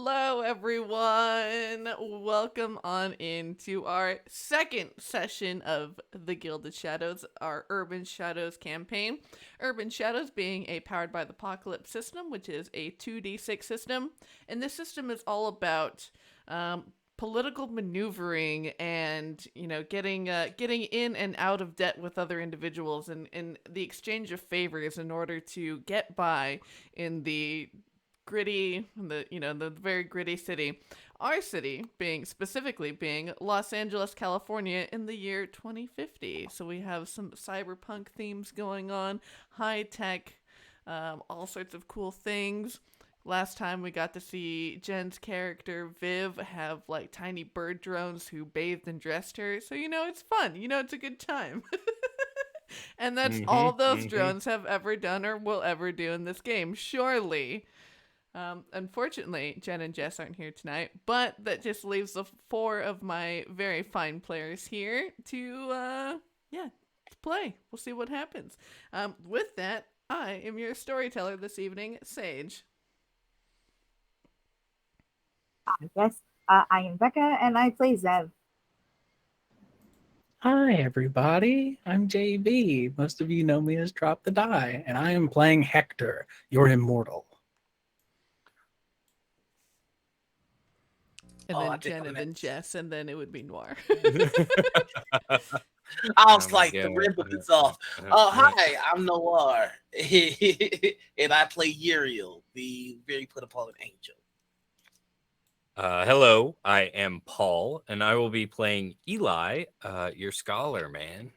Hello, everyone. Welcome on into our second session of the Gilded Shadows, our Urban Shadows campaign. Urban Shadows being a Powered by the Apocalypse system, which is a 2d6 system. And this system is all about political maneuvering and getting in and out of debt with other individuals and the exchange of favors in order to get by in the gritty, the very gritty city. Our city being Los Angeles, California in the year 2050. So we have some cyberpunk themes going on, high tech, all sorts of cool things. Last time we got to see Jen's character Viv have like tiny bird drones who bathed and dressed her. So it's fun. It's a good time. And that's all those drones have ever done or will ever do in this game, surely. Unfortunately, Jen and Jess aren't here tonight, but that just leaves the four of my very fine players here to play. We'll see what happens. With that, I am your storyteller this evening, Sage. Yes, I am Becca, and I play Zev. Hi, everybody. I'm JB. Most of you know me as Drop the Die, and I am playing Hector, your immortal. And then Jen, and then Jess, and then it would be Noir. I was like, the rhythm is off. Hi, I'm Noir, and I play Uriel, the very put upon angel. Hello, I am Paul, and I will be playing Eli, your scholar, man.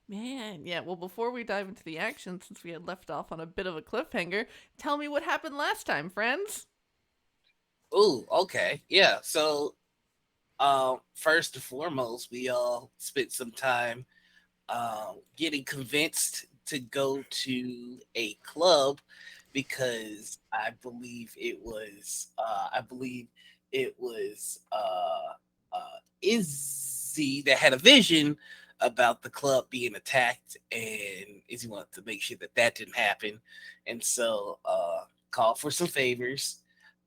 Man, yeah. Well, before we dive into the action, since we had left off on a bit of a cliffhanger, tell me what happened last time, friends. Ooh, okay. Yeah, so first and foremost, we all spent some time getting convinced to go to a club because I believe it was Izzy that had a vision about the club being attacked, and Izzy wanted to make sure that didn't happen, and so called for some favors.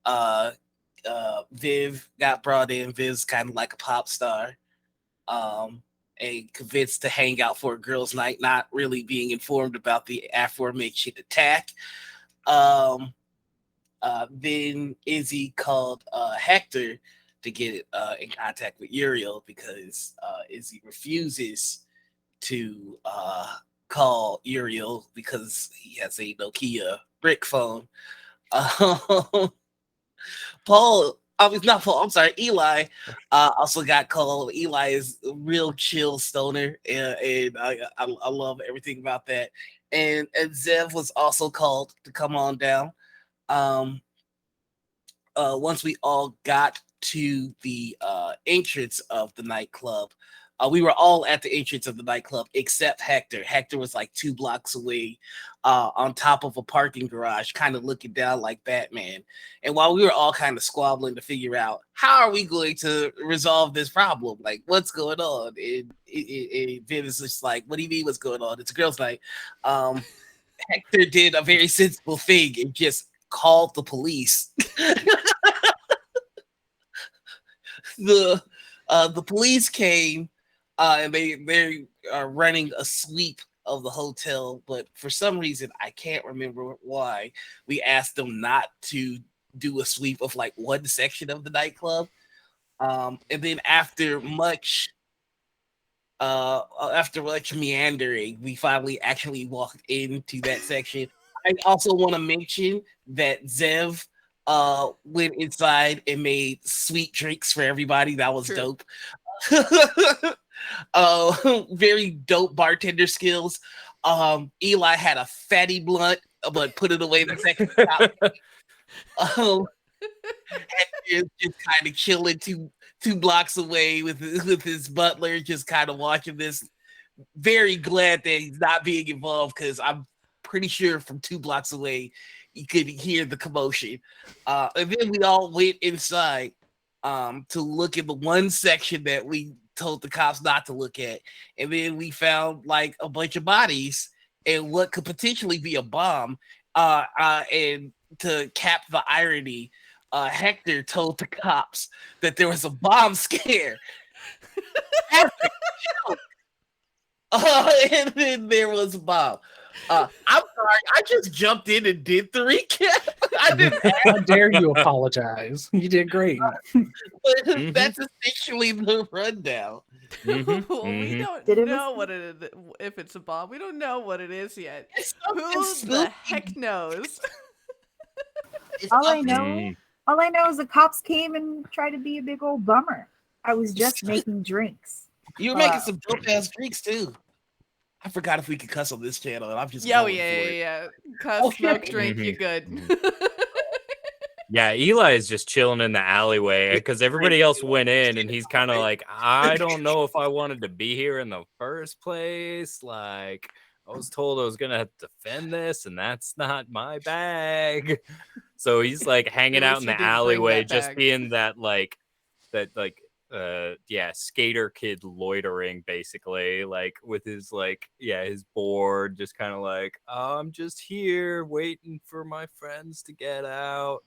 Uh, Viv got brought in. Viv's kind of like a pop star, and convinced to hang out for a girls' night, not really being informed about the aforementioned attack. Um, then Izzy called Hector to get in contact with Uriel because Izzy refuses to call Uriel because he has a Nokia brick phone. Um, Paul, I was not Paul. I'm sorry, Eli. Also got called. Eli is a real chill stoner, and I love everything about that. And Zev was also called to come on down. Um, Once we all got to the entrance of the nightclub, we were all at the entrance of the nightclub except Hector. Hector was like 2 blocks away on top of a parking garage, kind of looking down like Batman. And while we were all kind of squabbling to figure out how are we going to resolve this problem, like what's going on, and Vin is just like, what do you mean what's going on? It's a girls' night. Hector did a very sensible thing and just called the police. The police came, and they are running a sweep of the hotel, but for some reason I can't remember why we asked them not to do a sweep of like one section of the nightclub. And then after much meandering, we finally actually walked into that section. I also want to mention that Zev went inside and made sweet drinks for everybody. That was True. dope. Very dope bartender skills. Eli had a fatty blunt, but put it away the second stop. Just kind of chilling two blocks away with his butler, just kind of watching this. Very glad that he's not being involved because I'm pretty sure from 2 blocks away you could hear the commotion. And then we all went inside to look at the one section that we told the cops not to look at, and then we found like a bunch of bodies and what could potentially be a bomb. And to cap the irony, Hector told the cops that there was a bomb scare. And then there was a bomb. I'm sorry, I just jumped in and did the recap. I didn't How dare you apologize? You did great. but that's essentially the rundown. Well, we don't Did it know miss- what it is, if it's a bomb. We don't know what it is yet. It's something Who the spooky. heck knows? It's All I something- know, all I know is the cops came and tried to be a big old bummer. I was just making drinks. You were making some dope ass drinks too. I forgot if we could cuss on this channel, and I'm just going for it. Yeah. Cuss, Okay. smoke, drink, you're good. Yeah, Eli is just chilling in the alleyway because everybody else went in, and he's kind of like, I don't know if I wanted to be here in the first place. Like, I was told I was gonna have to defend this, and that's not my bag. So he's like hanging At out least in you the didn't bring alleyway, that just bag. being that skater kid loitering, basically, like with his his board, just kind of like, oh, I'm just here waiting for my friends to get out.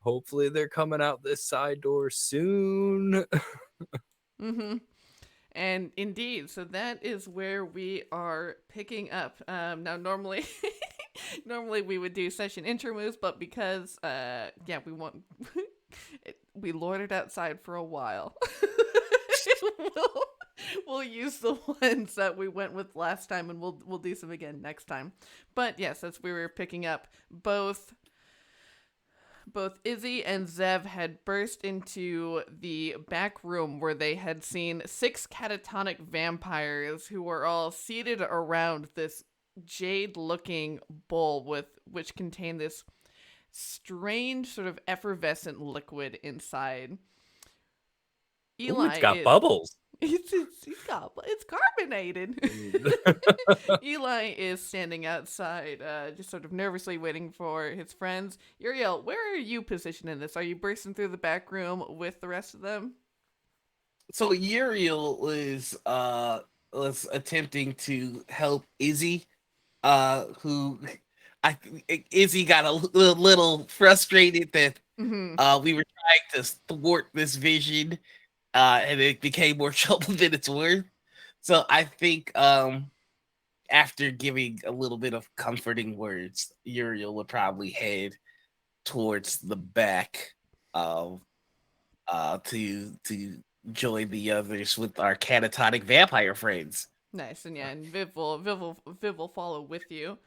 Hopefully they're coming out this side door soon. And indeed, so that is where we are picking up. Now, normally, normally we would do session intro moves, but because, we want, we loitered outside for a while. we'll use the ones that we went with last time, and we'll do some again next time. But yes, as we were picking up, both Izzy and Zev had burst into the back room where they had seen 6 catatonic vampires who were all seated around this jade-looking bowl which contained this strange sort of effervescent liquid inside. Ooh, it's got bubbles. It's carbonated. Eli is standing outside, just sort of nervously waiting for his friends. Uriel, where are you positioned in this? Are you bursting through the back room with the rest of them? So Uriel was attempting to help Izzy, who Izzy got a little frustrated that we were trying to thwart this vision, and it became more trouble than it's worth. So I think after giving a little bit of comforting words, Uriel would probably head towards the back to join the others with our catatonic vampire friends. Nice, and Viv will follow with you.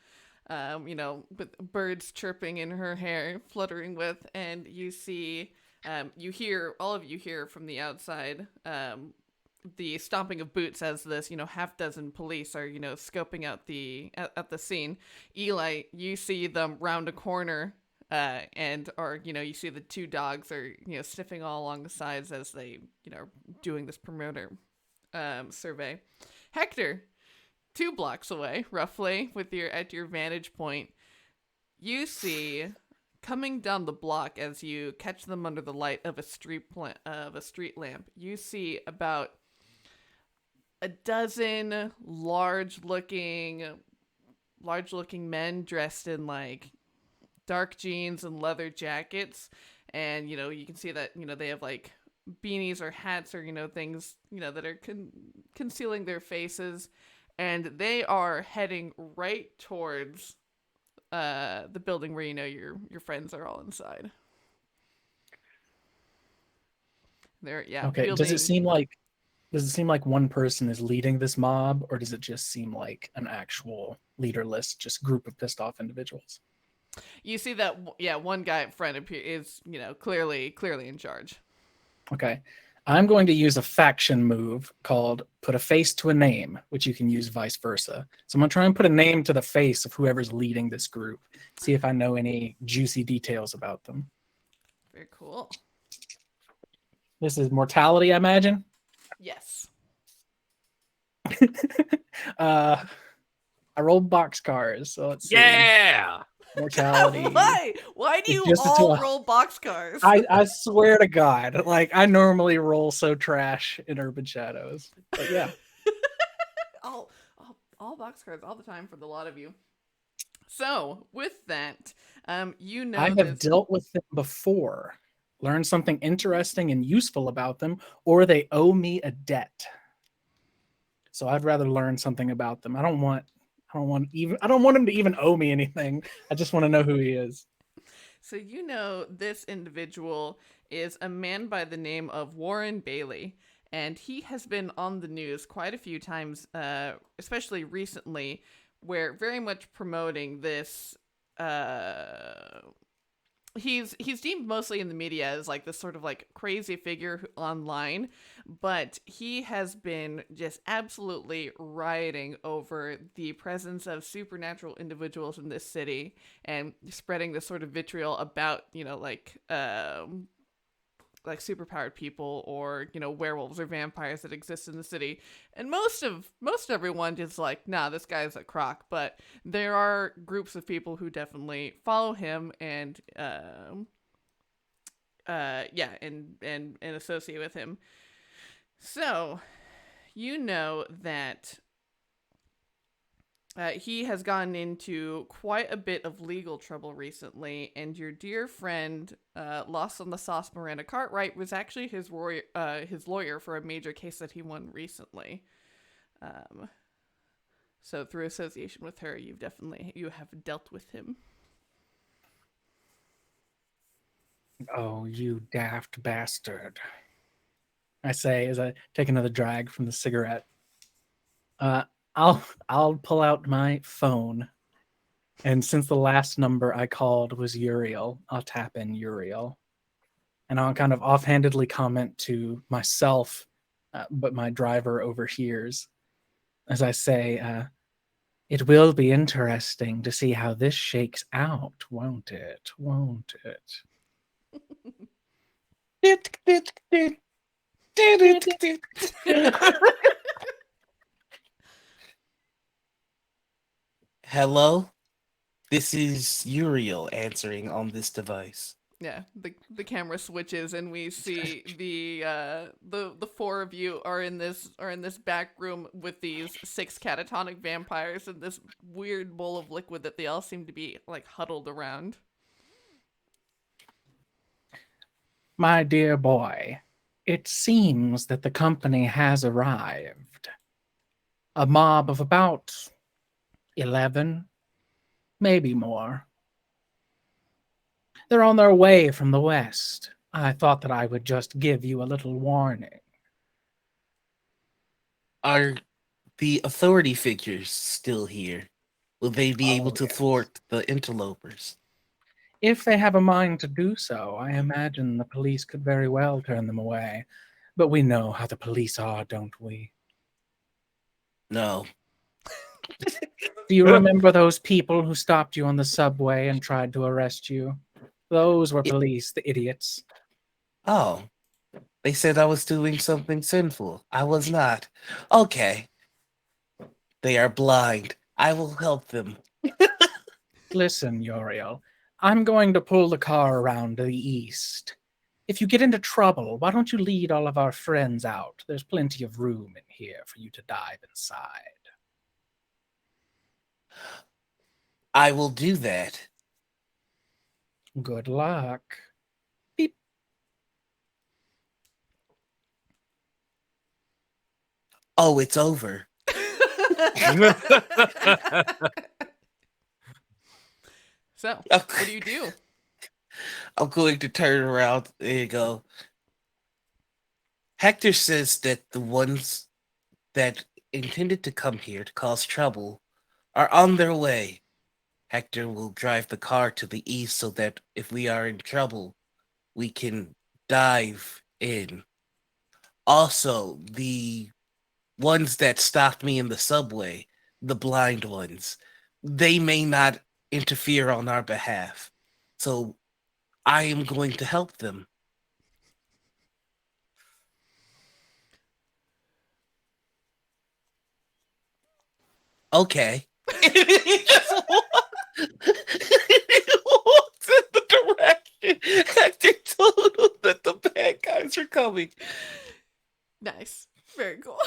With birds chirping in her hair, fluttering with, and you see, all of you hear from the outside, the stomping of boots as this, half dozen police are, scoping out at the scene. Eli, you see them round a corner, and you see the 2 dogs are, sniffing all along the sides as they, are doing this perimeter survey. Hector, 2 blocks away, roughly, at your vantage point, you see coming down the block as you catch them under the light of a street lamp. You see about a dozen large-looking men dressed in like dark jeans and leather jackets, and you can see that they have like beanies or hats or things that are concealing their faces, and they are heading right towards the building where your friends are all inside. Okay. Does it seem like one person is leading this mob, or does it just seem like an actual leaderless, just group of pissed off individuals? You see that, one guy up front is, clearly in charge. Okay. I'm going to use a faction move called put a face to a name, which you can use vice versa. So I'm going to try and put a name to the face of whoever's leading this group. See if I know any juicy details about them. Very cool. This is mortality, I imagine? Yes. I rolled boxcars, so let's see. Yeah. Mortality. Why do you Just all roll boxcars? I swear to God, like I normally roll so trash in Urban Shadows, but yeah. all boxcars all the time for the lot of you. So, with that, you know I have this. dealt with them before, learned something interesting and useful about them, or they owe me a debt. So I'd rather learn something about them. I don't want him to even owe me anything. I just want to know who he is. So you know this individual is a man by the name of Warren Bailey, and he has been on the news quite a few times, especially recently, where very much promoting this. He's deemed mostly in the media as like this sort of like crazy figure online, but he has been just absolutely rioting over the presence of supernatural individuals in this city and spreading this sort of vitriol about, like superpowered people or, werewolves or vampires that exist in the city. And most everyone is like, nah, this guy's a crock. But there are groups of people who definitely follow him and and associate with him. So you know that he has gotten into quite a bit of legal trouble recently, and your dear friend, Lost on the Sauce, Miranda Cartwright, was actually his lawyer for a major case that he won recently. So through association with her, you have dealt with him. Oh, you daft bastard. I say as I take another drag from the cigarette. I'll pull out my phone. And since the last number I called was Uriel, I'll tap in Uriel. And I'll kind of offhandedly comment to myself, but my driver overhears as I say, it will be interesting to see how this shakes out, won't it? Won't it? Hello, this is Uriel answering on this device. Yeah, the camera switches and we see the four of you are in this back room with these 6 catatonic vampires and this weird bowl of liquid that they all seem to be like huddled around. My dear boy, it seems that the company has arrived. A mob of about 11, maybe more. They're on their way from the west. I thought that I would just give you a little warning. Are the authority figures still here? Will they be able to Yes. thwart the interlopers? If they have a mind to do so, I imagine the police could very well turn them away. But we know how the police are, don't we? No. Do you remember those people who stopped you on the subway and tried to arrest you? Those were police, the idiots. Oh, they said I was doing something sinful. I was not. Okay. They are blind. I will help them. Listen, Uriel, I'm going to pull the car around to the east. If you get into trouble, why don't you lead all of our friends out? There's plenty of room in here for you to dive inside. I will do that. Good luck. Beep. Oh, it's over. So, what do you do? I'm going to turn around and go. Hector says that the ones that intended to come here to cause trouble are on their way. Hector will drive the car to the east so that if we are in trouble, we can dive in. Also, the ones that stopped me in the subway, the blind ones, they may not interfere on our behalf. So I am going to help them. Okay. He just walks in the direction Hector told him that the bad guys are coming. Nice. Very cool.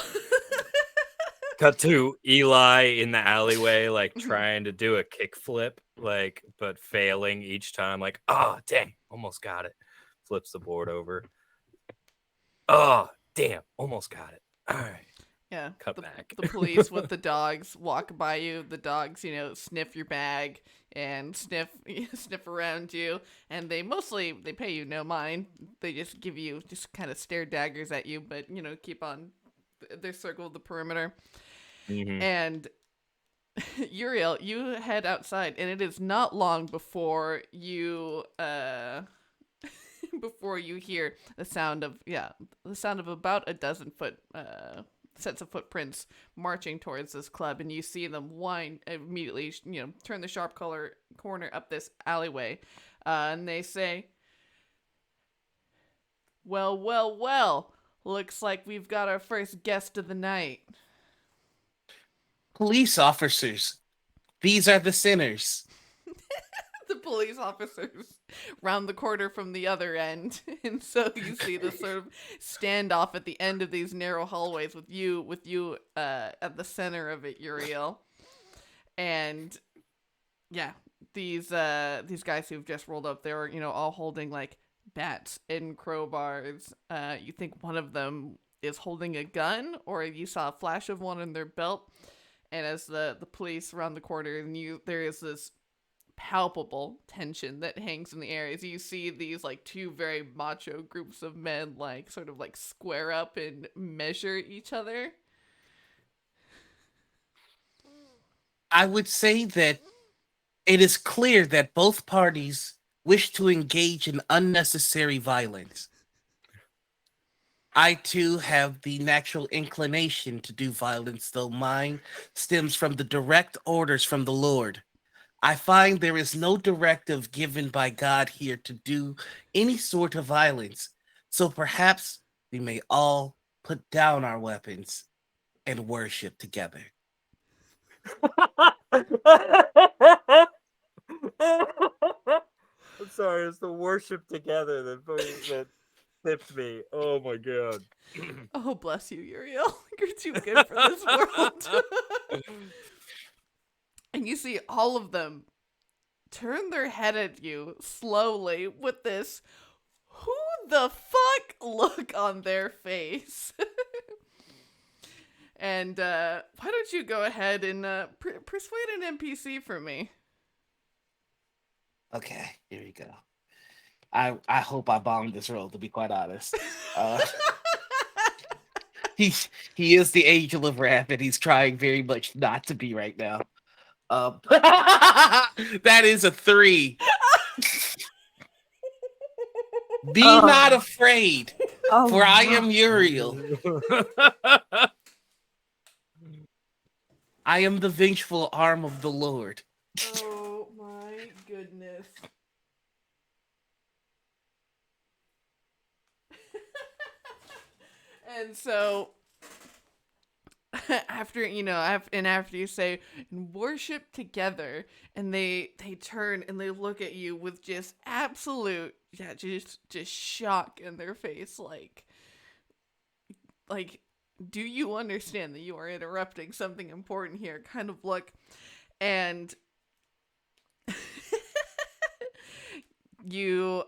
Cut to Eli in the alleyway, like trying to do a kickflip, like but failing each time. Like, oh dang, almost got it. Flips the board over. Oh damn, almost got it. All right. Yeah, Cut the, back. the police with the dogs walk by you. The dogs, sniff your bag and sniff around you, and they pay you no mind. They just give you just kind of stare daggers at you, but keep on their circle of the perimeter. Mhm. And Uriel, you head outside, and it is not long before you before you hear the sound of about a dozen sets of footprints marching towards this club, and you see them wind immediately, turn the sharp corner up this alleyway, and they say, well, looks like we've got our first guest of the night. Police officers, these are the sinners. The police officers round the corner from the other end, and so you see this sort of standoff at the end of these narrow hallways with you at the center of it, Uriel. And yeah, these guys who've just rolled up, they're all holding like bats and crowbars. You think one of them is holding a gun, or you saw a flash of one in their belt. And as the police round the corner, and there is this palpable tension that hangs in the air as you see these like two very macho groups of men like sort of like square up and measure each other. I would say that it is clear that both parties wish to engage in unnecessary violence. I too have the natural inclination to do violence, though mine stems from the direct orders from the Lord. I find there is no directive given by God here to do any sort of violence, so perhaps we may all put down our weapons and worship together. I'm sorry, it's the worship together that tipped me. Oh my god. Oh, bless you, Uriel. You're too good for this world. And you see all of them turn their head at you slowly with this "who the fuck" look on their face. And why don't you go ahead and persuade an NPC for me? Okay, here we go. I hope I bombed this roll, to be quite honest. He is the angel of wrath, and he's trying very much not to be right now. That is a 3. Be not afraid, for I am Uriel. I am the vengeful arm of the Lord. Oh my goodness. And so after you say worship together, and they turn and they look at you with just absolute just shock in their face, like do you understand that you are interrupting something important here kind of look. And you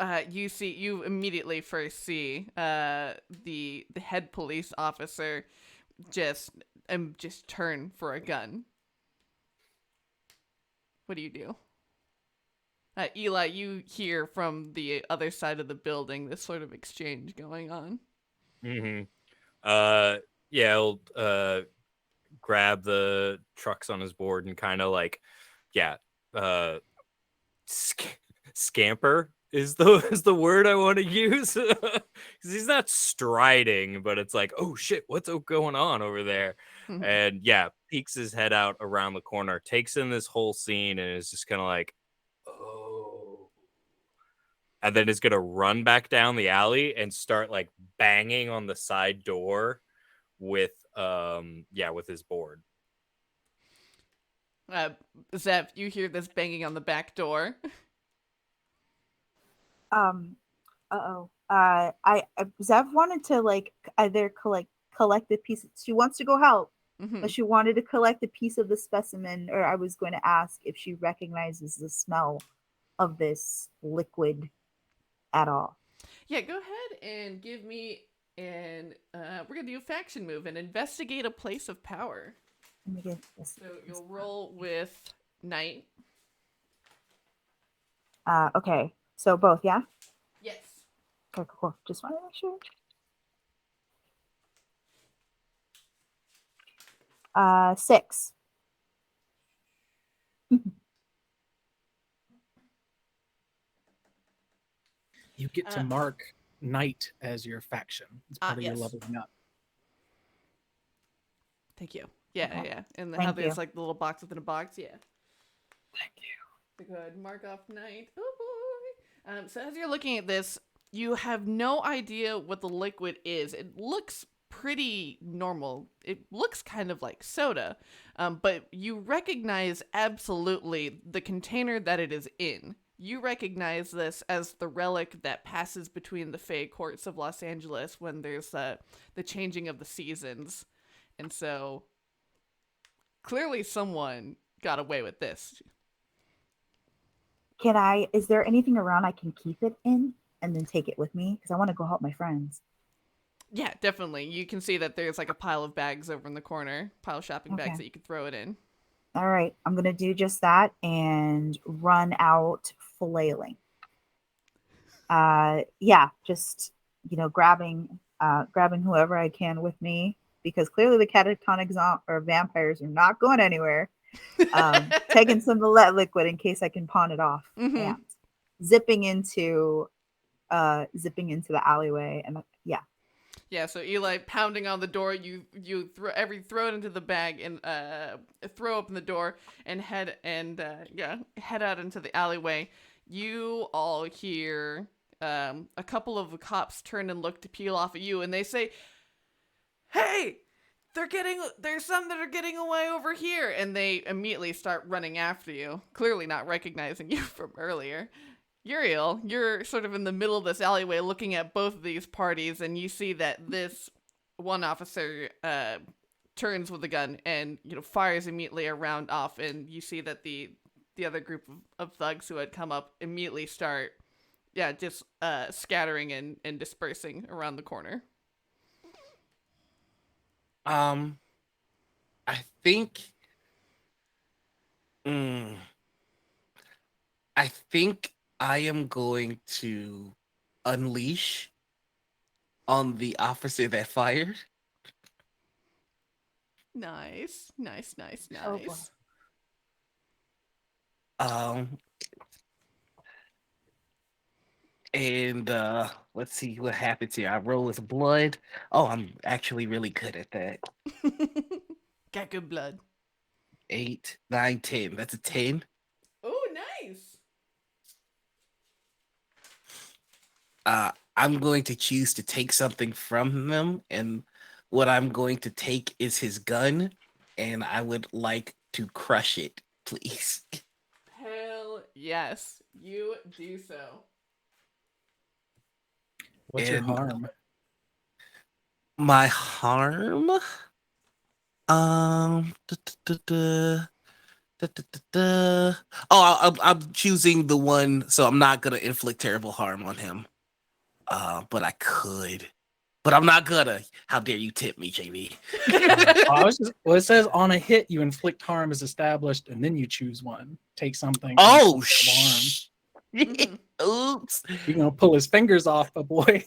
immediately first see the head police officer just turn for a gun. What do you do? Eli, you hear from the other side of the building this sort of exchange going on. Mm-hmm. Yeah, I'll grab the trucks on his board and kind of like, scamper is the word I want to use, because he's not striding, but it's like, oh shit, what's going on over there? Mm-hmm. And peeks his head out around the corner, takes in this whole scene, and is just kind of like, oh, and then is gonna run back down the alley and start like banging on the side door with his board. Zev, you hear this banging on the back door. Zev wanted to like either collect the pieces. She wants to go help, Mhm. but she wanted to collect a piece of the specimen, or I was going to ask if she recognizes the smell of this liquid at all. Yeah, go ahead and give me an. We're gonna do a faction move and investigate a place of power. Let me get this. So you'll roll with Night. Okay, so both, yeah? Yes. Okay, cool. Just want to make sure. 6. You get to mark Knight as your faction. It's part of your yes. leveling up. Thank you. Yeah, Okay. yeah. And Thank how there's you. like the little box within a box. Yeah. Thank you. So go ahead, mark off Night. Oh boy. So as you're looking at this, you have no idea what the liquid is. It looks pretty normal. It looks kind of like soda, but you recognize absolutely the container that it is in. You recognize this as the relic that passes between the Fey courts of Los Angeles when there's the changing of the seasons. And so, clearly someone got away with this. Is there anything around I can keep it in and then take it with me? Because I want to go help my friends. Yeah, definitely. You can see that there's like a pile of bags over in the corner, pile of shopping bags Okay. that you could throw it in. All right, I'm going to do just that and run out flailing. Yeah, just, grabbing whoever I can with me, because clearly the catatonic or vampires are not going anywhere. Taking some Millet liquid in case I can pawn it off, and zipping into the alleyway, and yeah. Yeah, so Eli pounding on the door, you throw it into the bag and throw open the door and head out into the alleyway. You all hear a couple of the cops turn and look to peel off at you, and they say, "Hey, there's some that are getting away over here," and they immediately start running after you, clearly not recognizing you from earlier. Uriel, you're sort of in the middle of this alleyway looking at both of these parties, and you see that this one officer turns with a gun and fires immediately a round off, and you see that the other group of thugs who had come up immediately start just scattering and dispersing around the corner. I think I am going to unleash on the officer that fired. Nice. Oh, boy. And let's see what happens here. I roll with blood. Oh, I'm actually really good at that. Got good blood. 8, 9, 10. That's a 10. Oh, nice. I'm going to choose to take something from him, and what I'm going to take is his gun, and I would like to crush it, please. Hell yes, you do so. What's your harm? My harm? Oh, I'm choosing the one, so I'm not gonna inflict terrible harm on him. But I could. But I'm not gonna. How dare you tip me, JB? It says on a hit, you inflict harm is established, and then you choose one. Take something. Oh, Mhm. Oops. You're gonna pull his fingers off, a boy.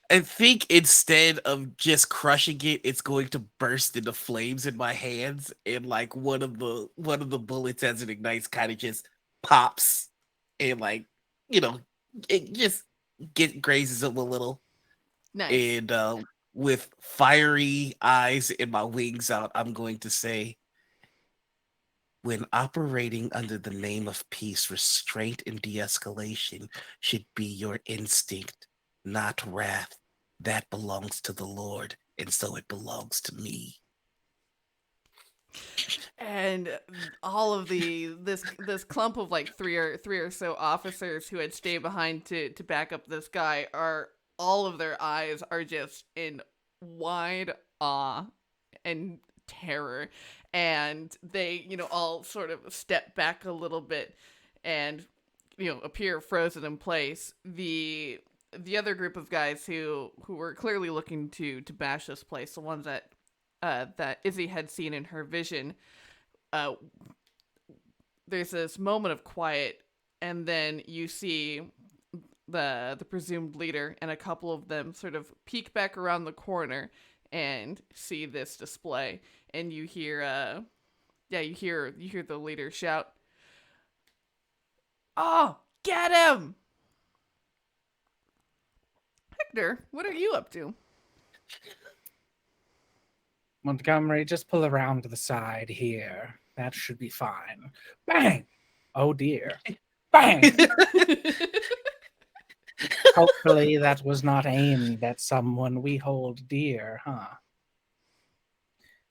I think instead of just crushing it, it's going to burst into flames in my hands, and like one of the bullets as it ignites kind of just pops, and it just grazes him a little. Nice. And with fiery eyes and my wings out, I'm going to say, when operating under the name of peace, restraint and de-escalation should be your instinct, not wrath. That belongs to the Lord, and so it belongs to me. And all of this clump of like three or so officers who had stayed behind to back up this guy all of their eyes are just in wide awe and terror, and they, all sort of step back a little bit and, appear frozen in place. The other group of guys who were clearly looking to bash this place, the ones that that Izzy had seen in her vision, there's this moment of quiet, and then you see the presumed leader and a couple of them sort of peek back around the corner and see this display, and you hear you hear the leader shout, "Oh, get him!" Hector, what are you up to? Montgomery, just pull around to the side here. That should be fine. Bang! Oh dear. Bang! Hopefully that was not aimed at someone we hold dear, huh?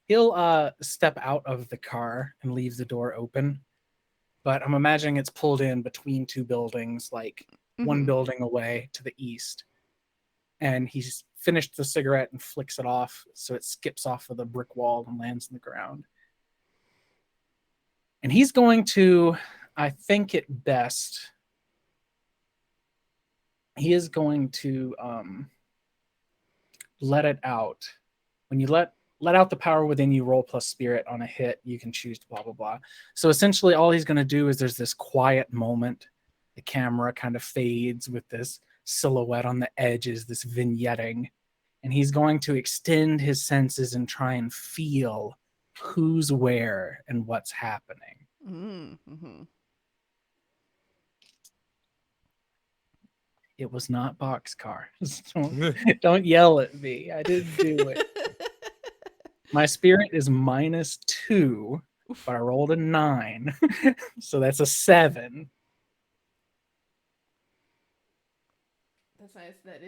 He'll step out of the car and leave the door open. But I'm imagining it's pulled in between two buildings, like one building away to the east. And he's finished the cigarette and flicks it off, so it skips off of the brick wall and lands on the ground. And he's going to, I think it best, he is going to let it out. When you let out the power within you, roll plus spirit on a hit, you can choose to blah, blah, blah. So essentially all he's going to do is there's this quiet moment. The camera kind of fades with this silhouette on the edges, this vignetting. And he's going to extend his senses and try and feel who's where and what's happening. Mm-hmm. It was not boxcars. Don't yell at me. I didn't do it. My spirit is -2, but I rolled a 9. So that's a 7. That's nice. That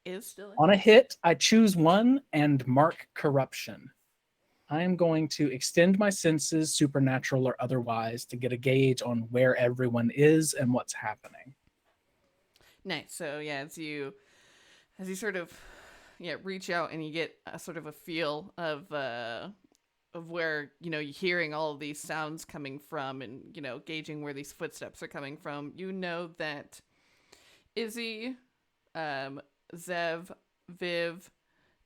is still On a hit, I choose one and mark corruption. I am going to extend my senses, supernatural or otherwise, to get a gauge on where everyone is and what's happening. Nice. So yeah, as you sort of reach out and you get a sort of a feel of where you're hearing all of these sounds coming from, and gauging where these footsteps are coming from. You know that Izzy, Zev, Viv,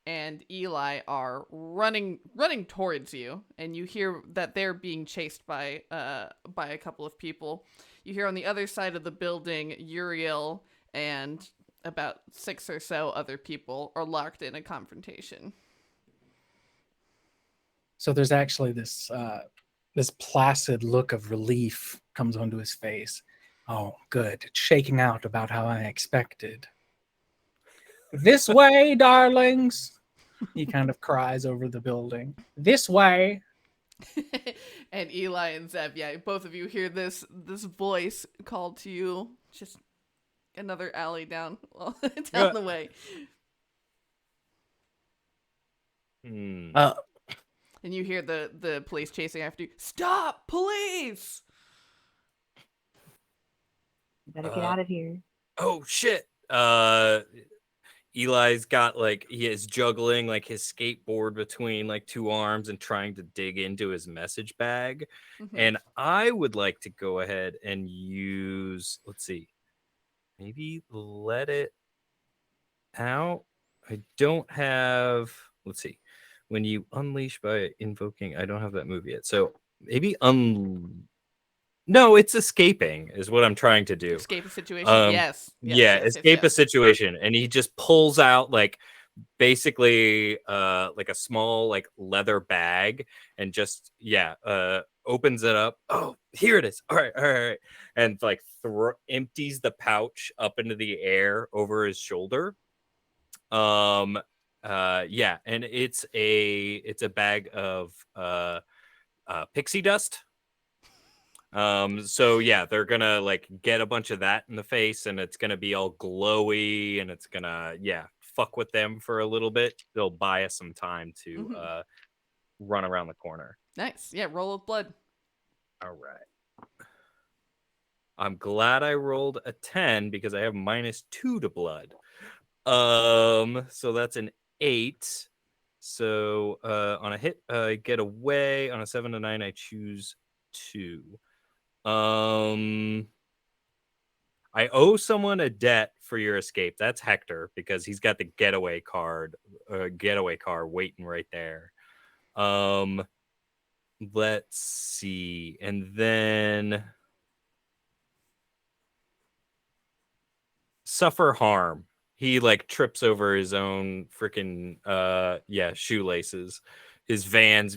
and Eli are running towards you, and you hear that they're being chased by a couple of people. You hear on the other side of the building, Uriel and about 6 or so other people are locked in a confrontation. So there's actually this placid look of relief comes onto his face. Oh, good. It's shaking out about how I expected. This way, darlings. He kind of cries over the building. This way. And Eli and Zev, both of you hear this voice called to you. Just another alley down the way. And you hear the police chasing after you. Stop, police! You better get out of here. Oh shit. Eli's got he is juggling his skateboard between two arms and trying to dig into his message bag. And I would like to go ahead and use, let's see, maybe let it out. I don't have, let's see, when you unleash by invoking, I don't have that move yet. So maybe no, it's escaping is what I'm trying to do. Escape a situation. Yes, escape a situation. And he just pulls out basically a small leather bag and just opens it up. Oh, here it is. All right. And empties the pouch up into the air over his shoulder. And it's a bag of pixie dust. So they're gonna get a bunch of that in the face, and it's gonna be all glowy, and it's gonna fuck with them for a little bit. They'll buy us some time to run around the corner. Nice. Roll with blood. All right. I'm glad I rolled a 10 because I have -2 to blood. So that's an 8 So on a hit, I get away. On a 7 to 9, I choose 2. I owe someone a debt for your escape. That's Hector because he's got the getaway car waiting right there. Let's see. And then suffer harm. He like trips over his own freaking shoelaces. His vans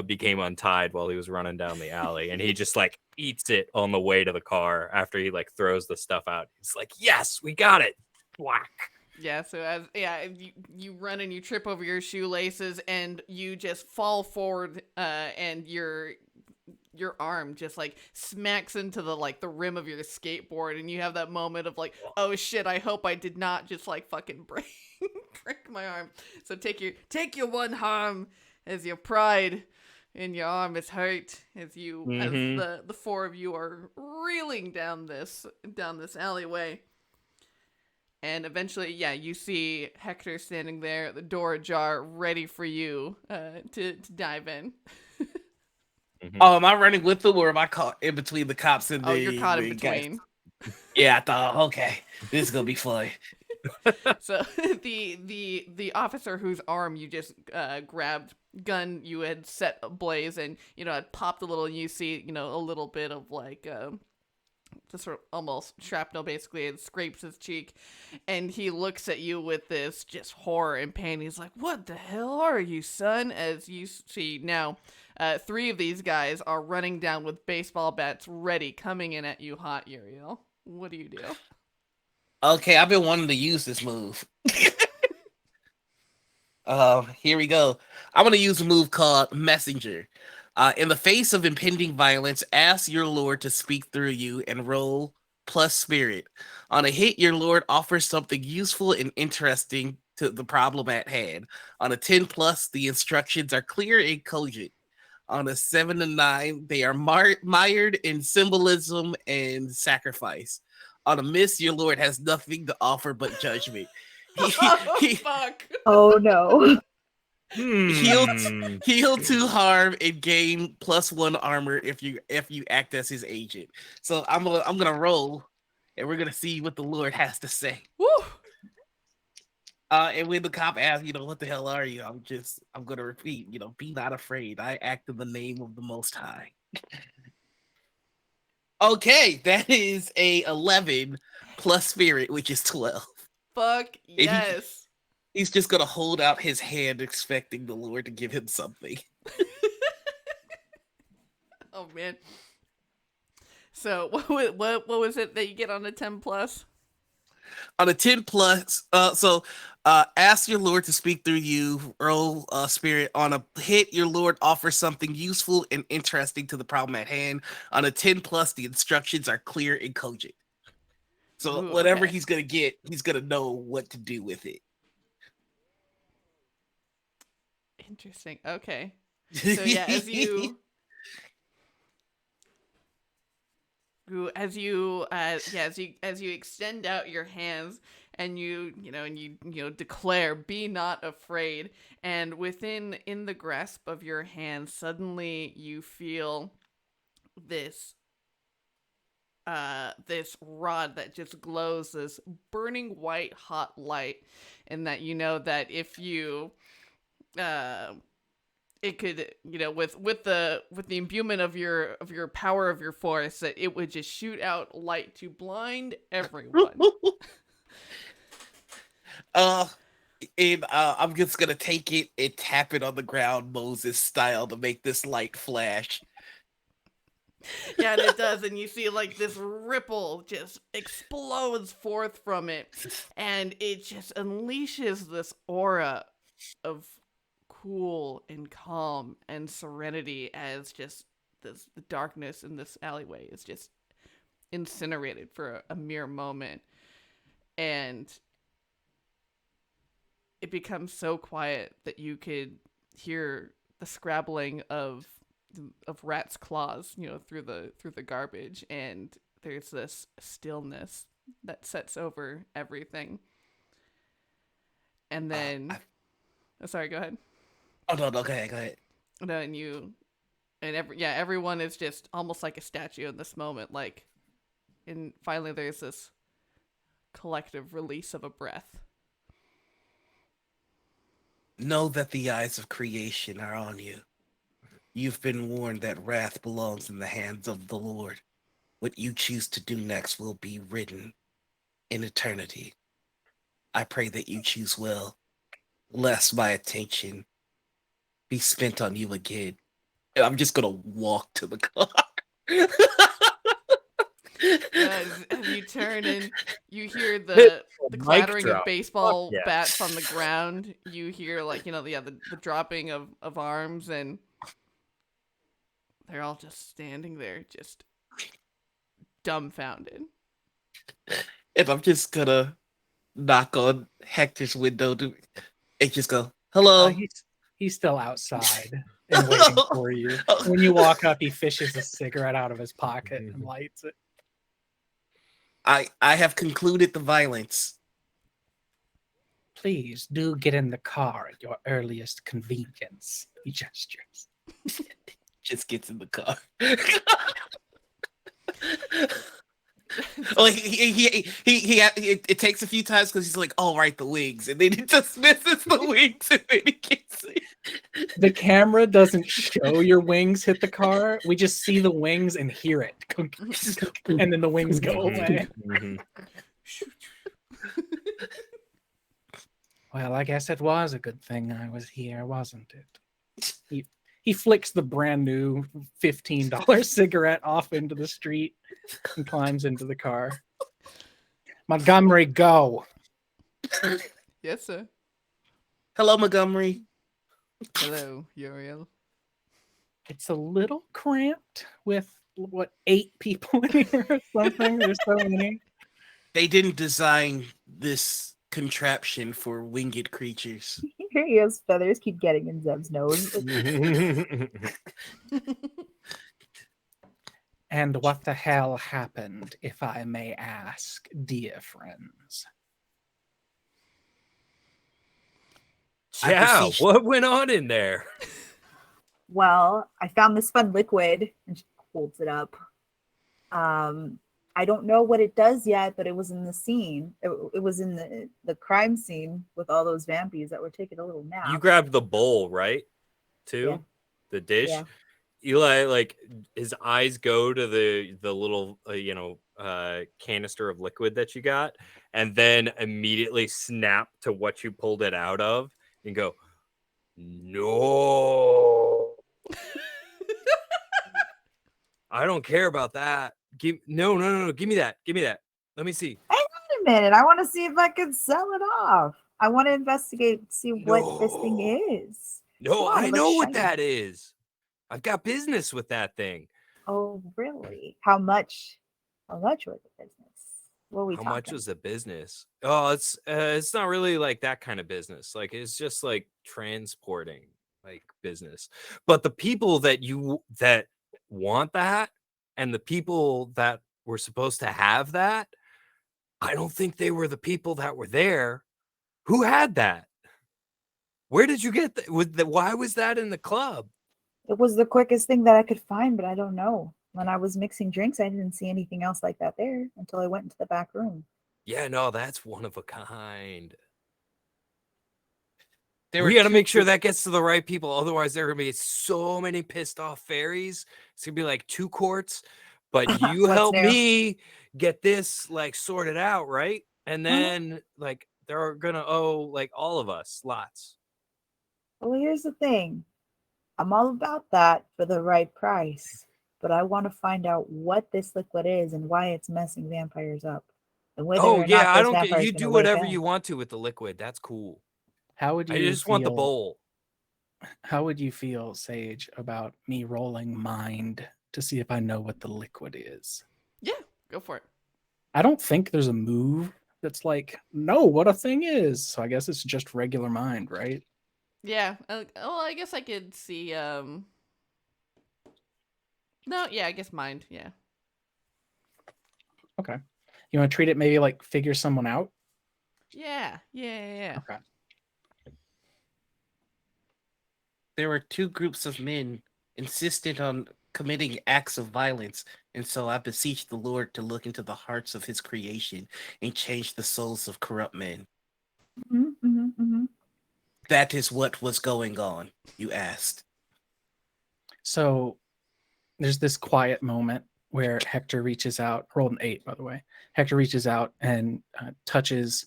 became untied while he was running down the alley, and he just like eats it on the way to the car after he like throws the stuff out. He's like, "Yes, we got it." Whack. Yeah, so you run and you trip over your shoelaces and you just fall forward and your arm just like smacks into the rim of your skateboard, and you have that moment of like, oh shit, I hope I did not just like fucking break my arm. So take your one harm as your pride in your arm is hurt as you as the four of you are reeling down this alleyway. And eventually, you see Hector standing there, the door ajar, ready for you to dive in. Oh, am I running with them, or am I caught in between the cops and the? Oh, you're caught in the between. Guys? Yeah, I thought, okay, this is gonna be fun. So the officer whose arm you just grabbed, gun you had set ablaze, and had popped a little, and you see a little bit of like just sort of almost shrapnel, basically. It scrapes his cheek, and he looks at you with this just horror and pain. He's like, "What the hell are you, son?" As you see now, 3 of these guys are running down with baseball bats ready, coming in at you hot, Uriel. What do you do? Okay, I've been wanting to use this move. Here we go. I'm gonna use a move called Messenger. In the face of impending violence, ask your lord to speak through you and roll plus spirit. On a hit, your lord offers something useful and interesting to the problem at hand. On a 10 plus, the instructions are clear and cogent. On a 7 to 9, they are mired in symbolism and sacrifice. On a miss, your lord has nothing to offer but judgment. Fuck. Oh no. Heal 2 harm and gain +1 armor if you act as his agent. So I'm gonna roll, and we're gonna see what the Lord has to say. Woo! And when the cop asks, what the hell are you? I'm gonna repeat, be not afraid. I act in the name of the Most High. Okay, that is a 11 plus spirit, which is 12. Fuck yes. He's just gonna hold out his hand, expecting the Lord to give him something. Oh man. So what was it that you get on a 10 plus? On a 10 plus, ask your Lord to speak through you. Roll spirit. On a hit, your Lord offers something useful and interesting to the problem at hand. On a 10 plus, the instructions are clear and cogent. So whatever he's gonna get, he's gonna know what to do with it. Interesting. Okay. So yeah, as you extend out your hands and you declare, "Be not afraid," and in the grasp of your hand, suddenly you feel this rod that just glows this burning white hot light, and that that if you it could with the imbuement of your power of your force, that it would just shoot out light to blind everyone. I'm just gonna take it and tap it on the ground Moses style to make this light flash. Yeah, and it does, and you see like this ripple just explodes forth from it, and it just unleashes this aura of cool and calm and serenity, as just the darkness in this alleyway is just incinerated for a mere moment, and it becomes so quiet that you could hear the scrabbling of rats' claws, through the garbage, and there's this stillness that sets over everything. And then, sorry, go ahead. Oh no, go ahead. And everyone is just almost like a statue in this moment. Like, and finally, there's this collective release of a breath. Know that the eyes of creation are on you. You've been warned that wrath belongs in the hands of the Lord. What you choose to do next will be written in eternity. I pray that you choose well, lest my attention be spent on you again. And I'm just gonna walk to the car. As you turn and you hear Hit the mic clattering of drop. baseball Fuck yeah. bats on the ground, you hear like the dropping of arms, and they're all just standing there, just dumbfounded. And I'm just gonna knock on Hector's window and just go, hello. He's still outside and waiting for you. When you walk up, he fishes a cigarette out of his pocket and lights it. I have concluded the violence. Please do get in the car at your earliest convenience. He gestures. Just gets in the car. Oh, it takes a few times because he's like, "Oh, right, the wings," and then he dismisses the wings, and then he gets it. The camera doesn't show your wings hit the car. We just see the wings and hear it, and then the wings go away. Well, I guess it was a good thing I was here, wasn't it? He flicks the brand new $15 cigarette off into the street and climbs into the car. Montgomery, go. Yes, sir. Hello, Montgomery. Hello, Uriel. It's a little cramped with, 8 people in here or something? There's so many. They didn't design this contraption for winged creatures. Here he is, feathers keep getting in Zeb's nose. And what the hell happened, if I may ask, dear friends? Yeah, what went on in there? Well, I found this fun liquid, and she holds it up. I don't know what it does yet, but it was in the scene. It was in the crime scene with all those vampies that were taking a little nap. You grabbed the bowl, right? Too? Yeah. The dish? Yeah. Eli, like, his eyes go to the little, canister of liquid that you got, and then immediately snap to what you pulled it out of and go, no. I don't care about that. No. Give me that. Let me see. Hang on a minute. I want to see if I can sell it off. I want to investigate, see what this thing is. No, Come on, I it know looks what shiny. that is. I've got business with that thing. Oh, really? How much? How much was the business? What are we How talking? much was the business? Oh, it's not really like that kind of business. Like, it's just like transporting like business. But the people that want that and the people that were supposed to have that, I don't think they were the people that were there. Who had that? Where did you get that? Why was that in the club? It was the quickest thing that I could find, but I don't know. When I was mixing drinks, I didn't see anything else like that there until I went into the back room. Yeah, no, that's one of a kind. There We were got to two make sure group- that gets to the right people. Otherwise, there are going to be so many pissed off fairies. It's going to be like 2 courts. But you What's help new? me get this like sorted out, right? And then like they're going to owe like all of us lots. Well, here's the thing. I'm all about that for the right price, but I want to find out what this liquid is and why it's messing vampires up. And whether Oh or yeah, not I those don't get vampires you gonna do wake whatever up. you want to with the liquid. That's cool. How would I you just want the feel- bowl. How would you feel, Sage, about me rolling mind to see if I know what the liquid is? Yeah, go for it. I don't think there's a move that's like, know what a thing is. So I guess it's just regular mind, right? Yeah. I guess I could see. No, yeah, I guess mind. Yeah. Okay. You want to treat it maybe like figure someone out? Yeah. Okay. there were two groups of men insistent on committing acts of violence, and so I beseech the Lord to look into the hearts of his creation and change the souls of corrupt men. That is what was going on, you asked. So there's this quiet moment where Hector reaches out, rolled an 8, by the way. Hector reaches out and touches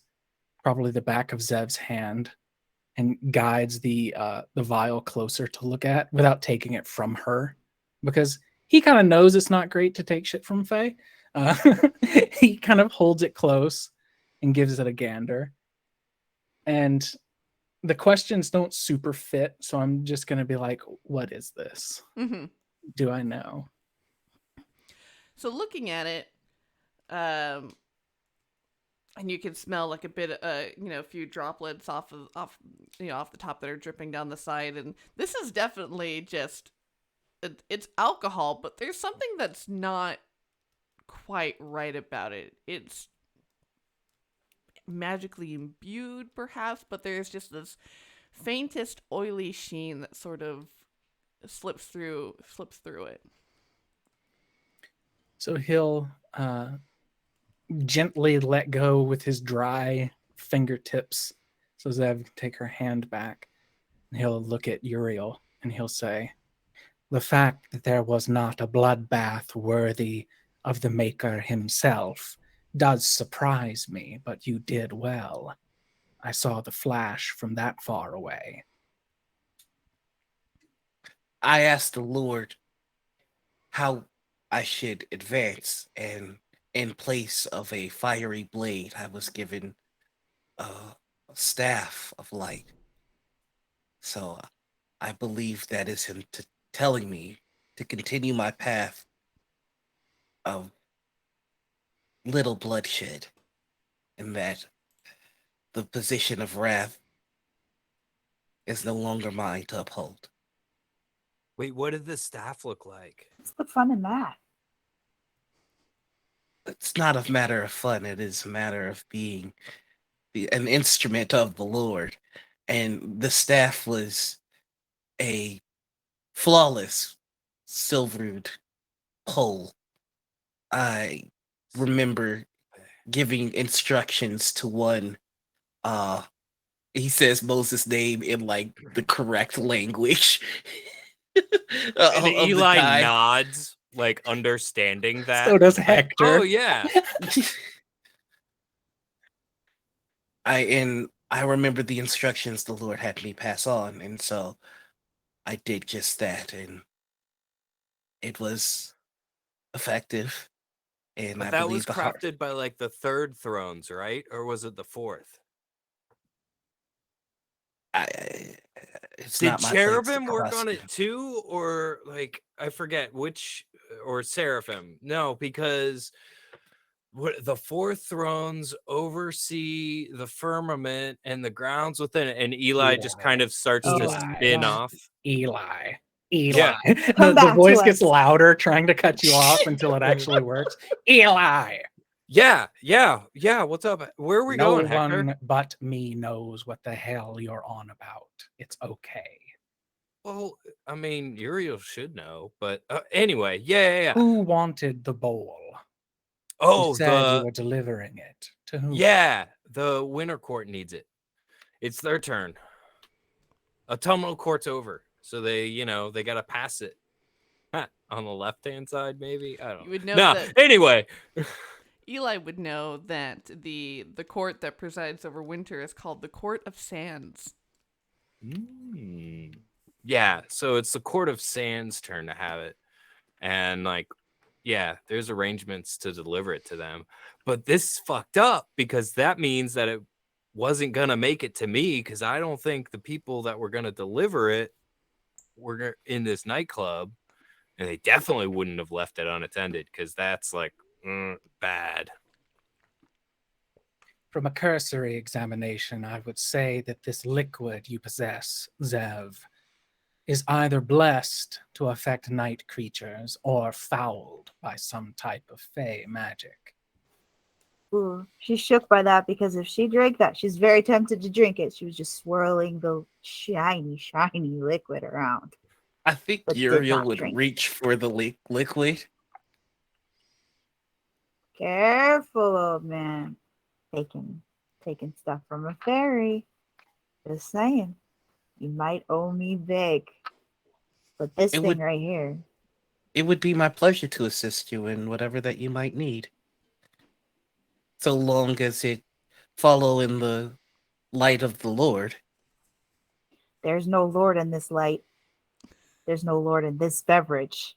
probably the back of Zev's hand and guides the vial closer to look at without taking it from her, because he kind of knows it's not great to take shit from Faye. He kind of holds it close and gives it a gander. And the questions don't super fit, so I'm just going to be like, what is this? Mm-hmm. Do I know? So looking at it, and you can smell like a bit, a few droplets off the top that are dripping down the side, and this is definitely just, it's alcohol, but there's something that's not quite right about it. It's magically imbued, perhaps, but there's just this faintest oily sheen that sort of slips through it. So he'll gently let go with his dry fingertips so Zev can take her hand back. And he'll look at Uriel and he'll say, the fact that there was not a bloodbath worthy of the Maker himself does surprise me, but you did well. I saw the flash from that far away. I asked the Lord how I should advance, and in place of a fiery blade, I was given a staff of light. So I believe that is him telling me to continue my path of little bloodshed, and that the position of wrath is no longer mine to uphold. Wait, what did the staff look like? What's the fun in that? It's not a matter of fun. It is a matter of being an instrument of the Lord. And the staff was a flawless silvered pole. I remember giving instructions to one, he says Moses' name in like the correct language. And Eli nods, like understanding that. So does Hector. Oh yeah. I remember the instructions the Lord had me pass on, and so I did just that, and it was effective. And But I that believe was the heart. crafted by like the third thrones, right? Or was it the fourth? It's Did not my place to cherubim work on question. it too, or like I forget which, or seraphim? No, because the four thrones oversee the firmament and the grounds within it, and Eli just kind of starts to spin off. Eli. Yeah. The voice gets us. louder, trying to cut you off until it actually works. Eli. Yeah. What's up? Where are we No going, Hector? one but me knows what the hell you're on about. It's okay. Well, I mean, Uriel should know, but anyway, yeah. Who wanted the bowl? Oh, You said you were delivering it. To whom? Yeah, the Winter Court needs it. It's their turn. Autumnal Court's over, so they got to pass it. On the left-hand side, maybe? I don't know. You would know that. Anyway. Eli would know that the court that presides over winter is called the Court of Sands. Yeah, so it's the Court of Sands' turn to have it. And there's arrangements to deliver it to them. But this is fucked up because that means that it wasn't going to make it to me, because I don't think the people that were going to deliver it were in this nightclub. And they definitely wouldn't have left it unattended, because that's bad. From a cursory examination, I would say that this liquid you possess, Zev, is either blessed to affect night creatures or fouled by some type of fey magic. Ooh, she's shook by that because if she drank that, she's very tempted to drink it. She was just swirling the shiny, shiny liquid around, I think but did Uriel not would drink. reach for the liquid. Careful, old man. Taking stuff from a fairy. Just saying. You might owe me big. But this It thing would right here. it would be my pleasure to assist you in whatever that you might need. So long as it follow in the light of the Lord. There's no lord in this light. There's no lord in this beverage.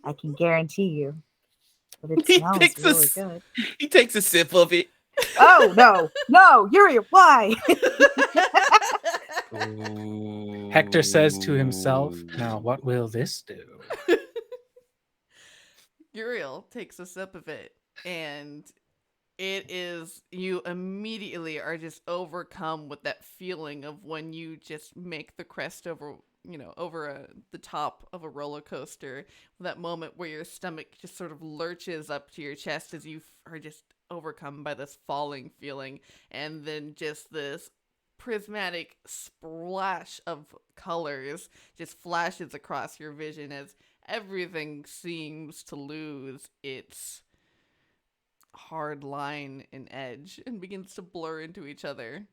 I can guarantee you. But it He smells takes really good. he takes a sip of it. Oh, no. No, Yuri, why? Hector says to himself, now what will this do? Uriel takes a sip of it, and you immediately are just overcome with that feeling of when you just make the crest over, the top of a roller coaster. That moment where your stomach just sort of lurches up to your chest as you are just overcome by this falling feeling, and then just this prismatic splash of colors just flashes across your vision as everything seems to lose its hard line and edge and begins to blur into each other.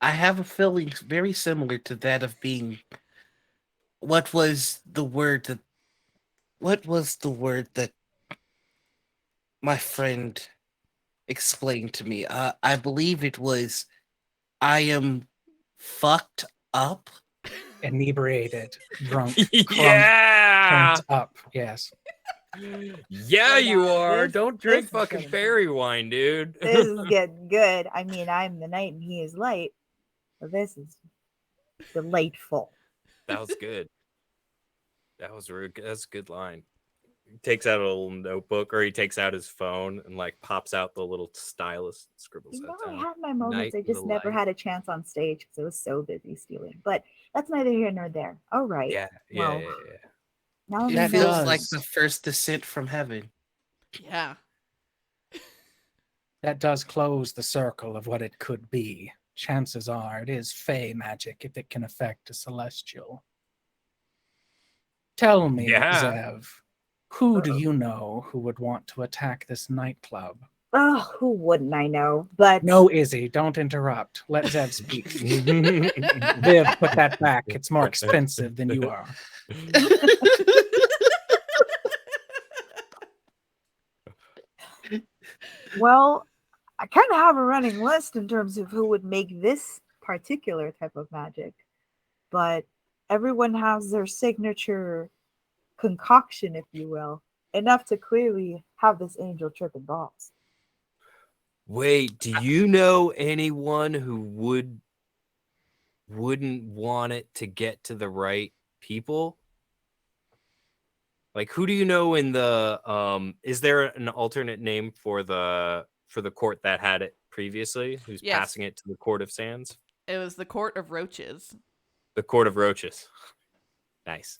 I have a feeling very similar to that of being what was the word that my friend explained to me? I believe it was I am fucked up. Inebriated, drunk, Yeah. cranked up. Yes. Yeah, Oh, you no, are. this- Don't this drink is fucking getting fairy wine, dude. This is getting good. I mean, I'm the night and he is light. So this is delightful. That was good. That's a good line. He takes out a little notebook, or he takes out his phone and like pops out the little stylus, and scribbles You know, that I down. had my moments. Night I in the just never light. had a chance on stage because I was so busy stealing. But that's neither here nor there. All right. Yeah. Well, now It we That know. feels like does. the first descent from heaven. Yeah. That does close the circle of what it could be. Chances are it is Fey magic if it can affect a celestial. Tell me, Yeah. Zev, who do you know who would want to attack this nightclub? Oh, who wouldn't I know? But No, Izzy, don't interrupt. Let Zev speak. Viv, put that back. It's more expensive than you are. well, I kind of have a running list in terms of who would make this particular type of magic. But everyone has their signature concoction, if you will, enough to clearly have this angel tripping balls. Wait, do you know anyone who wouldn't want it to get to the right people? Like, who do you know in the is there an alternate name for the court that had it previously, who's Yes. passing it to the Court of Sands? It was the Court of Roaches. The Court of Roaches. Nice.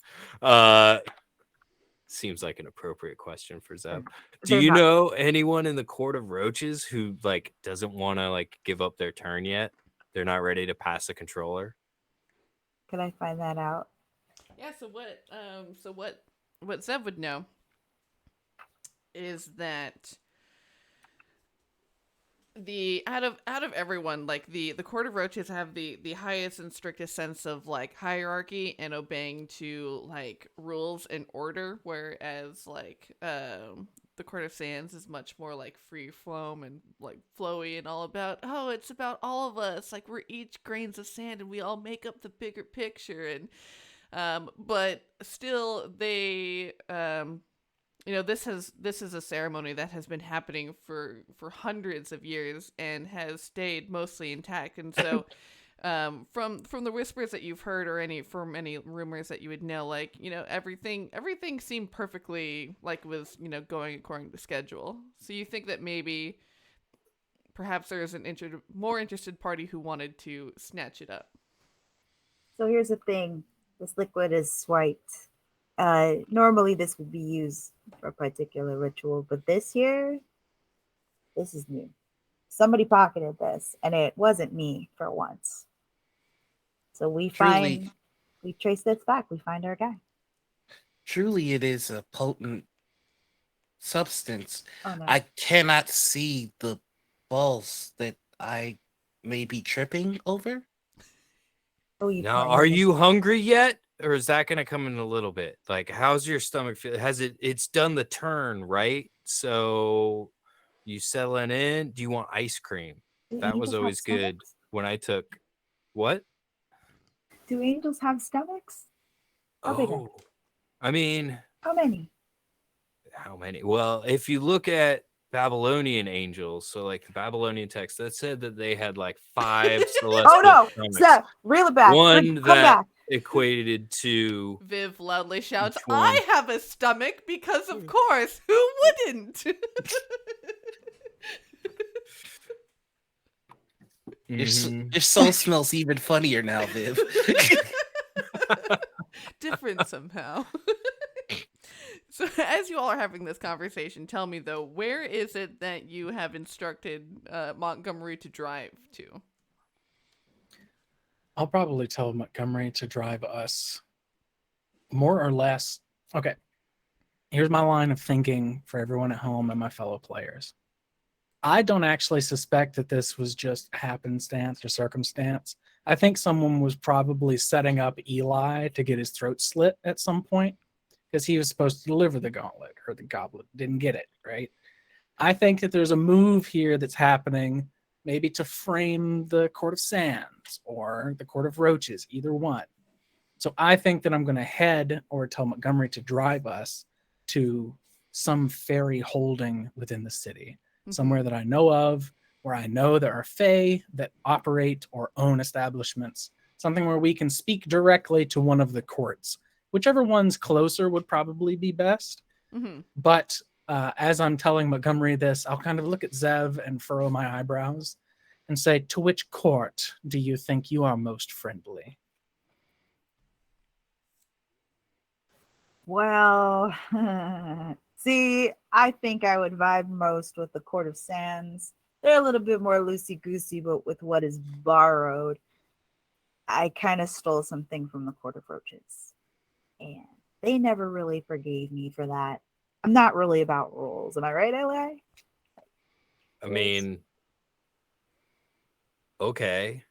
Seems like an appropriate question for Zeb. Do They're you not- know anyone in the Court of Roaches who like doesn't want to like give up their turn yet? They're not ready to pass the controller. Can I find that out? Yeah, so what Zev would know is that the out of everyone, like the Court of Roaches have the highest and strictest sense of like hierarchy and obeying to like rules and order, whereas like the Court of Sands is much more like free flowing and like flowy and all about, oh, it's about all of us, like we're each grains of sand and we all make up the bigger picture. And but still they this is a ceremony that has been happening for hundreds of years and has stayed mostly intact. And so from the whispers that you've heard or any rumors that you would know, like, everything seemed perfectly like it was, going according to schedule. So you think that maybe perhaps there is an more interested party who wanted to snatch it up. So here's the thing. This liquid is swiped. Normally this would be used for a particular ritual, but this year, this is new. Somebody pocketed this, and it wasn't me for once. So we Truly, trace this back. We find our guy. truly, it is a potent substance. Oh no. I cannot see the balls that I may be tripping over. Oh, you Now, pointed are at you me. hungry yet? Or is that gonna come in a little bit? Like, how's your stomach feel? It's done the turn, right? So you settling in? Do you want ice cream? Do That was angels have always good stomachs? when I took what? Do angels have stomachs? How big are Oh, I mean, How many? how many? Well, if you look at Babylonian angels, so like the Babylonian text, that said that they had like 5 Oh celestial no! stomachs. Stop! Reel it back. One Come that back. equated to Viv loudly shouts, Each one. I have a stomach because of course. Who wouldn't? Your soul smells even funnier now, Viv. Different somehow. So as you all are having this conversation, tell me though, where is it that you have instructed Montgomery to drive to? I'll probably tell Montgomery to drive us more or less. Okay. Here's my line of thinking for everyone at home and my fellow players. I don't actually suspect that this was just happenstance or circumstance. I think someone was probably setting up Eli to get his throat slit at some point because he was supposed to deliver the gauntlet or the goblet. Didn't get it, right? I think that there's a move here that's happening, maybe to frame the Court of Sands or the Court of Roaches, either one. So I think that I'm going to head or tell Montgomery to drive us to some fairy holding within the city, somewhere that I know of, where I know there are Fey that operate or own establishments, something where we can speak directly to one of the courts. Whichever one's closer would probably be best. Mm-hmm. But as I'm telling Montgomery this, I'll kind of look at Zev and furrow my eyebrows and say, to which court do you think you are most friendly? Well, see, I think I would vibe most with the Court of Sands. They're a little bit more loosey-goosey, but with what is borrowed, I kind of stole something from the Court of Roaches. And they never really forgave me for that. I'm not really about rules. Am I right, Eli? I mean, okay.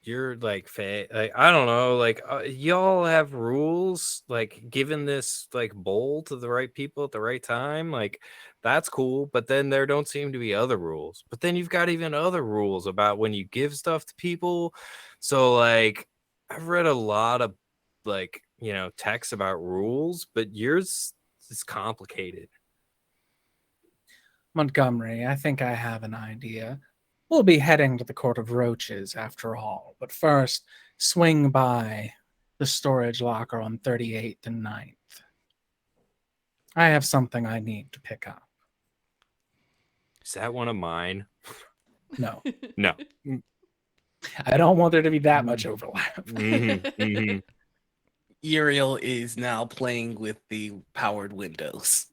You're like Faye. Like, I don't know. Like y'all have rules. Like giving this like bowl to the right people at the right time. Like that's cool. But then there don't seem to be other rules. But then you've got even other rules about when you give stuff to people. So like I've read a lot of like texts about rules, but yours is complicated. Montgomery, I think I have an idea. We'll be heading to the Court of Roaches after all, but first, swing by the storage locker on 38th and 9th. I have something I need to pick up. Is that one of mine? No. No. I don't want there to be that much overlap. Uriel is now playing with the powered windows.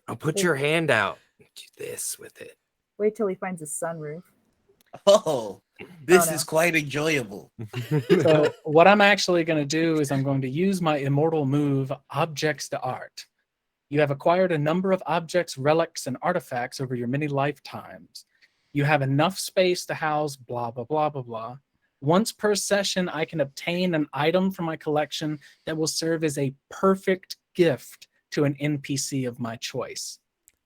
I'll put your hand out. Do this with it. Wait till he finds a sunroof. Oh, this no. is quite enjoyable. So what I'm actually going to do is I'm going to use my immortal move, Objects to Art. You have acquired a number of objects, relics, and artifacts over your many lifetimes. You have enough space to house blah, blah, blah, blah, blah. Once per session, I can obtain an item from my collection that will serve as a perfect gift to an NPC of my choice.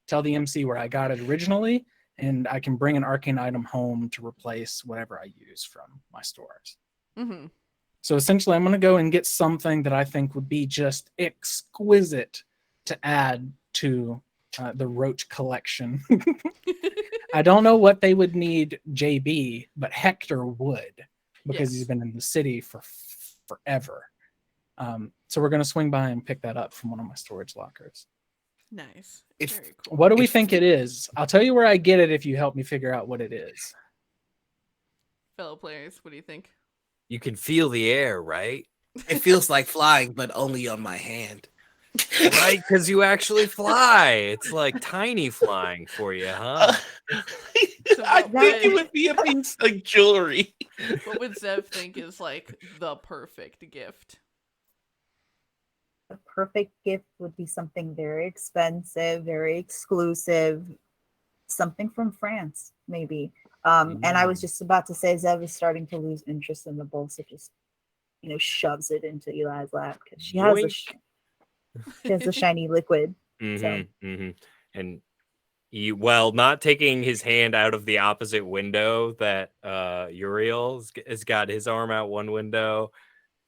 Tell the MC where I got it originally, and I can bring an arcane item home to replace whatever I use from my stores. Mm-hmm. So essentially, I'm going to go and get something that I think would be just exquisite to add to the Roach collection. I don't know what they would need JB, but Hector would, because he's been in the city for forever. So we're going to swing by and pick that up from one of my storage lockers. Nice. If- Very cool. What do we think it is? I'll tell you where I get it if you help me figure out what it is. Fellow players, what do you think? You can feel the air, right? It feels like flying, but only on my hand. Right, because you actually fly. It's like tiny flying for you, huh? So I what think it would would be a piece of jewelry. what would Zev think is like the perfect gift? The perfect gift would be something very expensive, very exclusive, something from France, maybe. And I was just about to say, Zev is starting to lose interest in the bowl, so just shoves it into Eli's lap because she has Yoink. she has a shiny liquid. And while not taking his hand out of the opposite window that Uriel has got his arm out one window,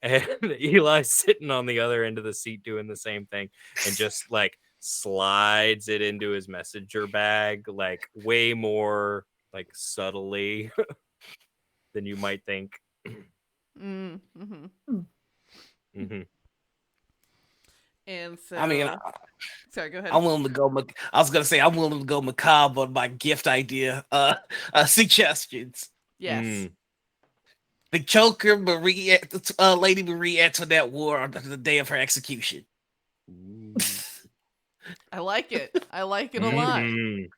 and Eli's sitting on the other end of the seat doing the same thing, and just like slides it into his messenger bag, like way more like subtly than you might think. And so, I mean, sorry, go ahead. I'm willing to go. I was gonna say I'm willing to go macabre on my gift idea. Suggestions. Yes. The choker Lady Marie Antoinette wore on the day of her execution. I like it. I like it a lot.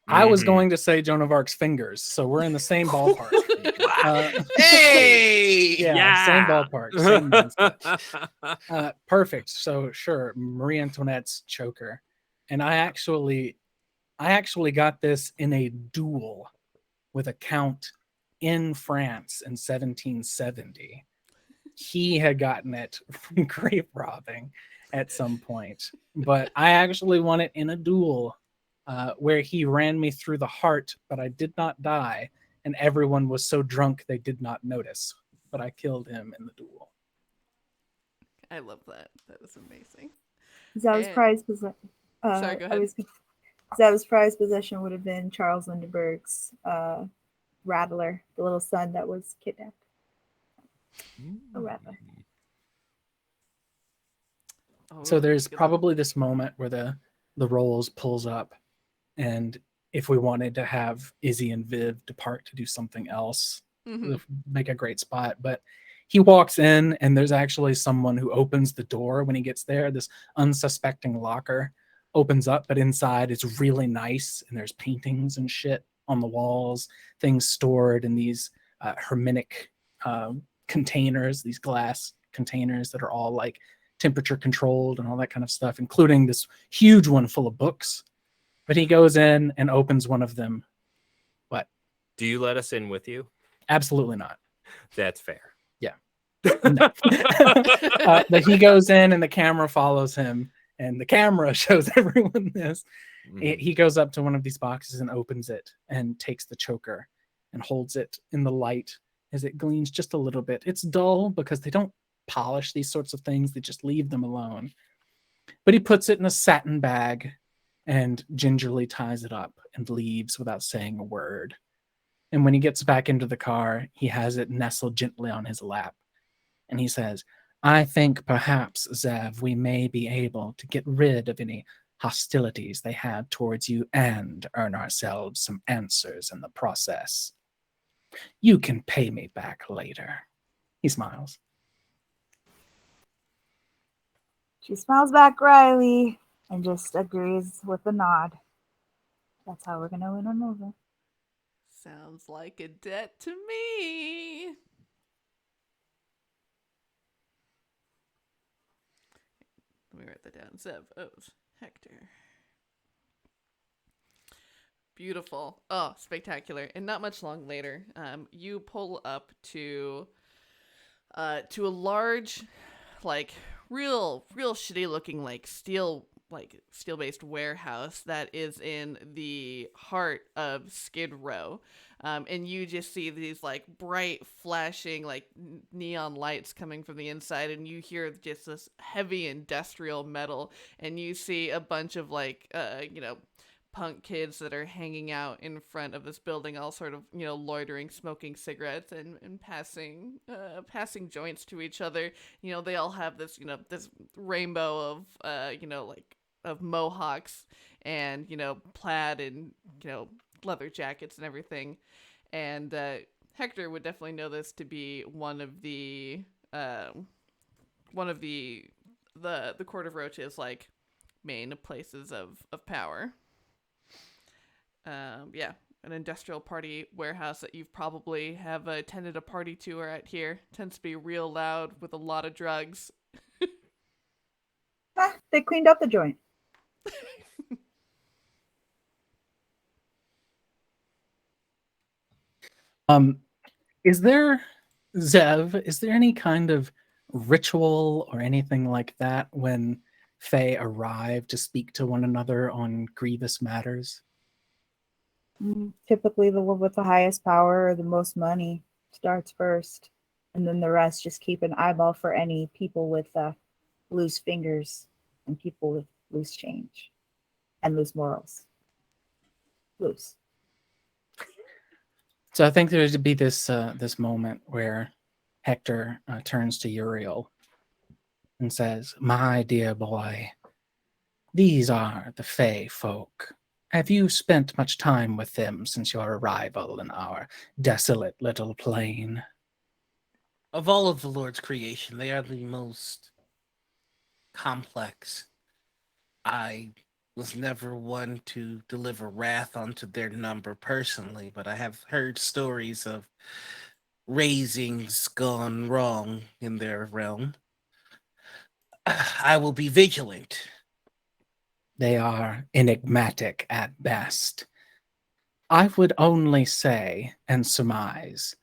I was going to say Joan of Arc's fingers, so we're in the same ballpark. Hey! Yeah, same ballpark. Same mindset. Perfect. So sure, Marie Antoinette's choker. And I actually got this in a duel with a count in France in 1770. He had gotten it from grape robbing at some point, but I actually won it in a duel where he ran me through the heart, but I did not die, and everyone was so drunk they did not notice, but I killed him in the duel. I love that. That is amazing. Zav's prized possession. Sorry, go ahead. Zav's prized possession would have been Charles Lindbergh's Rattler, the little son that was kidnapped. A rattler. So there's probably this moment where the rolls pulls up, and if we wanted to have Izzy and Viv depart to do something else, make a great spot. But he walks in, and there's actually someone who opens the door when he gets there. This unsuspecting locker opens up, but inside it's really nice, and there's paintings and shit on the walls, things stored in these hermetic containers, these glass containers that are all like temperature controlled and all that kind of stuff, including this huge one full of books. But he goes in and opens one of them. What? Do you let us in with you? Absolutely not. That's fair. Yeah. But he goes in and the camera follows him, and the camera shows everyone this. He goes up to one of these boxes and opens it and takes the choker and holds it in the light as it gleams just a little bit. It's dull because they don't polish these sorts of things. They just leave them alone. But he puts it in a satin bag and gingerly ties it up and leaves without saying a word. And when he gets back into the car, he has it nestled gently on his lap. And he says, I think perhaps, Zev, we may be able to get rid of any hostilities they had towards you and earn ourselves some answers in the process. You can pay me back later. He smiles. She smiles back Riley and just agrees with a nod. That's how we're going to win him over. Sounds like a debt to me. Let me write that down. Zev owes Hector. Beautiful. Oh, spectacular. And not much long later, you pull up to a large, like real shitty looking steel-based warehouse that is in the heart of Skid Row. And you just see these like bright flashing like neon lights coming from the inside, and you hear just this heavy industrial metal, and you see a bunch of like punk kids that are hanging out in front of this building, all sort of, loitering, smoking cigarettes and passing joints to each other. They all have this, this rainbow of, of mohawks and, plaid and, leather jackets and everything. And Hector would definitely know this to be one of the Court of Roaches like main places of power. Yeah, an industrial party warehouse that you've probably have attended a party tour at here. Tends to be real loud with a lot of drugs. They cleaned up the joint. Is there, Zev, is there any kind of ritual or anything like that when Fey arrive to speak to one another on grievous matters? Typically, the one with the highest power or the most money starts first, and then the rest just keep an eyeball for any people with loose fingers and people with loose change and loose morals. Loose. So I think there would be this this moment where Hector turns to Uriel and says, "My dear boy, these are the Fey Folk. Have you spent much time with them since your arrival in our desolate little plain?" Of all of the Lord's creation, they are the most complex. I was never one to deliver wrath onto their number personally, but I have heard stories of raisings gone wrong in their realm. I will be vigilant. They are enigmatic at best. I would only say and surmise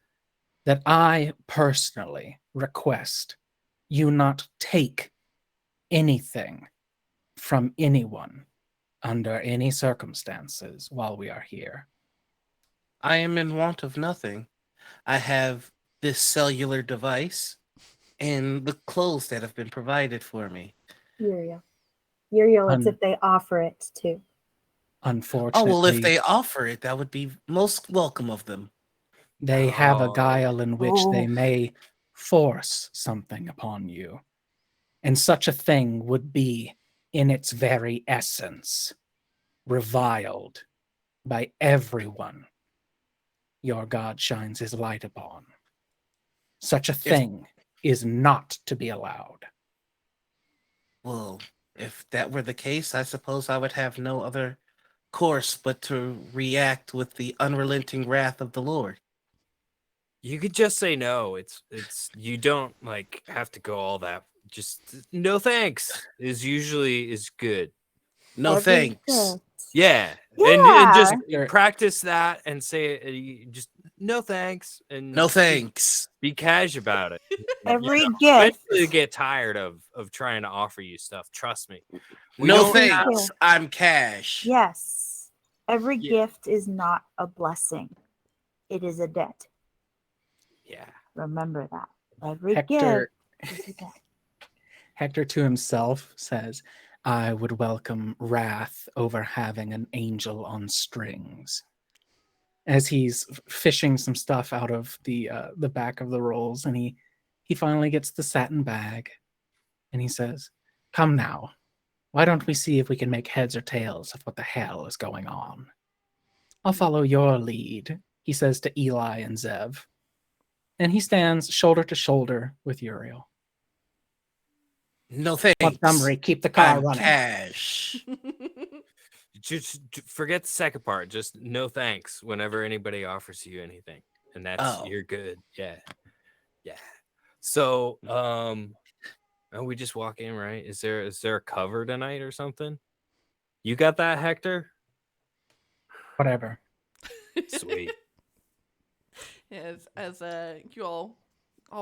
that I personally request you not take anything from anyone under any circumstances while we are here. I am in want of nothing. I have this cellular device and the clothes that have been provided for me. Uriel, it's if they offer it too. Unfortunately, Oh, well, if they offer it, that would be most welcome of them. they have a guile in which they Oh. may force something upon you. And such a thing would be, in its very essence, reviled by everyone your God shines his light upon. Such a thing is not to be allowed. Well, if that were the case, I suppose I would have no other course but to react with the unrelenting wrath of the Lord. You could just say no. It's you don't like have to go all that. Just no thanks is usually good. No Every thanks. gift. Yeah. Yeah. And just practice that and say just no thanks and No thanks. be cash about it. Every gift. Eventually you get tired of trying to offer you stuff. Trust me. No Every thanks. gift. I'm cash. Yes. Every Yeah. gift is not a blessing. It is a debt. Yeah. Remember that. Every Hector, gift is a debt. Hector to himself says, "I would welcome wrath over having an angel on strings." As he's fishing some stuff out of the back of the rolls, and he finally gets the satin bag, and he says, "Come now, why don't we see if we can make heads or tails of what the hell is going on? I'll follow your lead," he says to Eli and Zev, and he stands shoulder to shoulder with Uriel. No thanks. Montgomery, keep the car I'm running. cash. Just forget the second part. Just no thanks whenever anybody offers you anything. And that's you're good. Yeah. Yeah. So we just walk in, right? Is there a cover tonight or something? You got that, Hector? Whatever. Sweet. As you all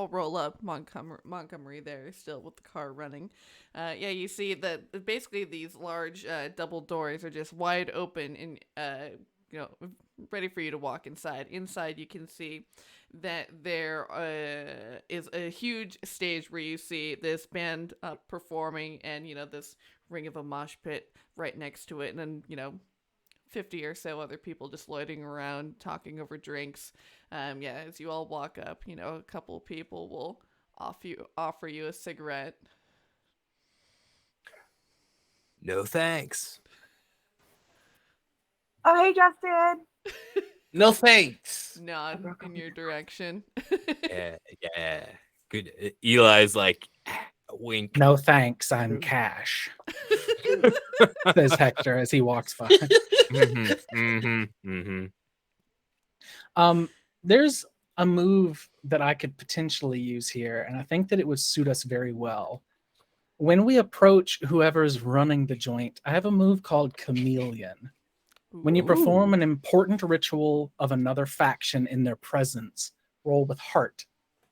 roll up, Montgomery there still with the car running. Yeah, you see that basically these large double doors are just wide open and ready for you to walk inside. Inside you can see that there is a huge stage where you see this band performing, and this ring of a mosh pit right next to it, and then 50 or so other people just loitering around talking over drinks. As you all walk up, a couple of people will offer you a cigarette. No thanks. Oh, hey, Justin. No thanks. nod broke in up your with direction. Yeah. Good. Eli's like a wink. No thanks, I'm cash, says Hector as he walks by. There's a move that I could potentially use here, and I think that it would suit us very well. When we approach whoever's running the joint, I have a move called Chameleon. When you perform an important ritual of another faction in their presence, roll with heart.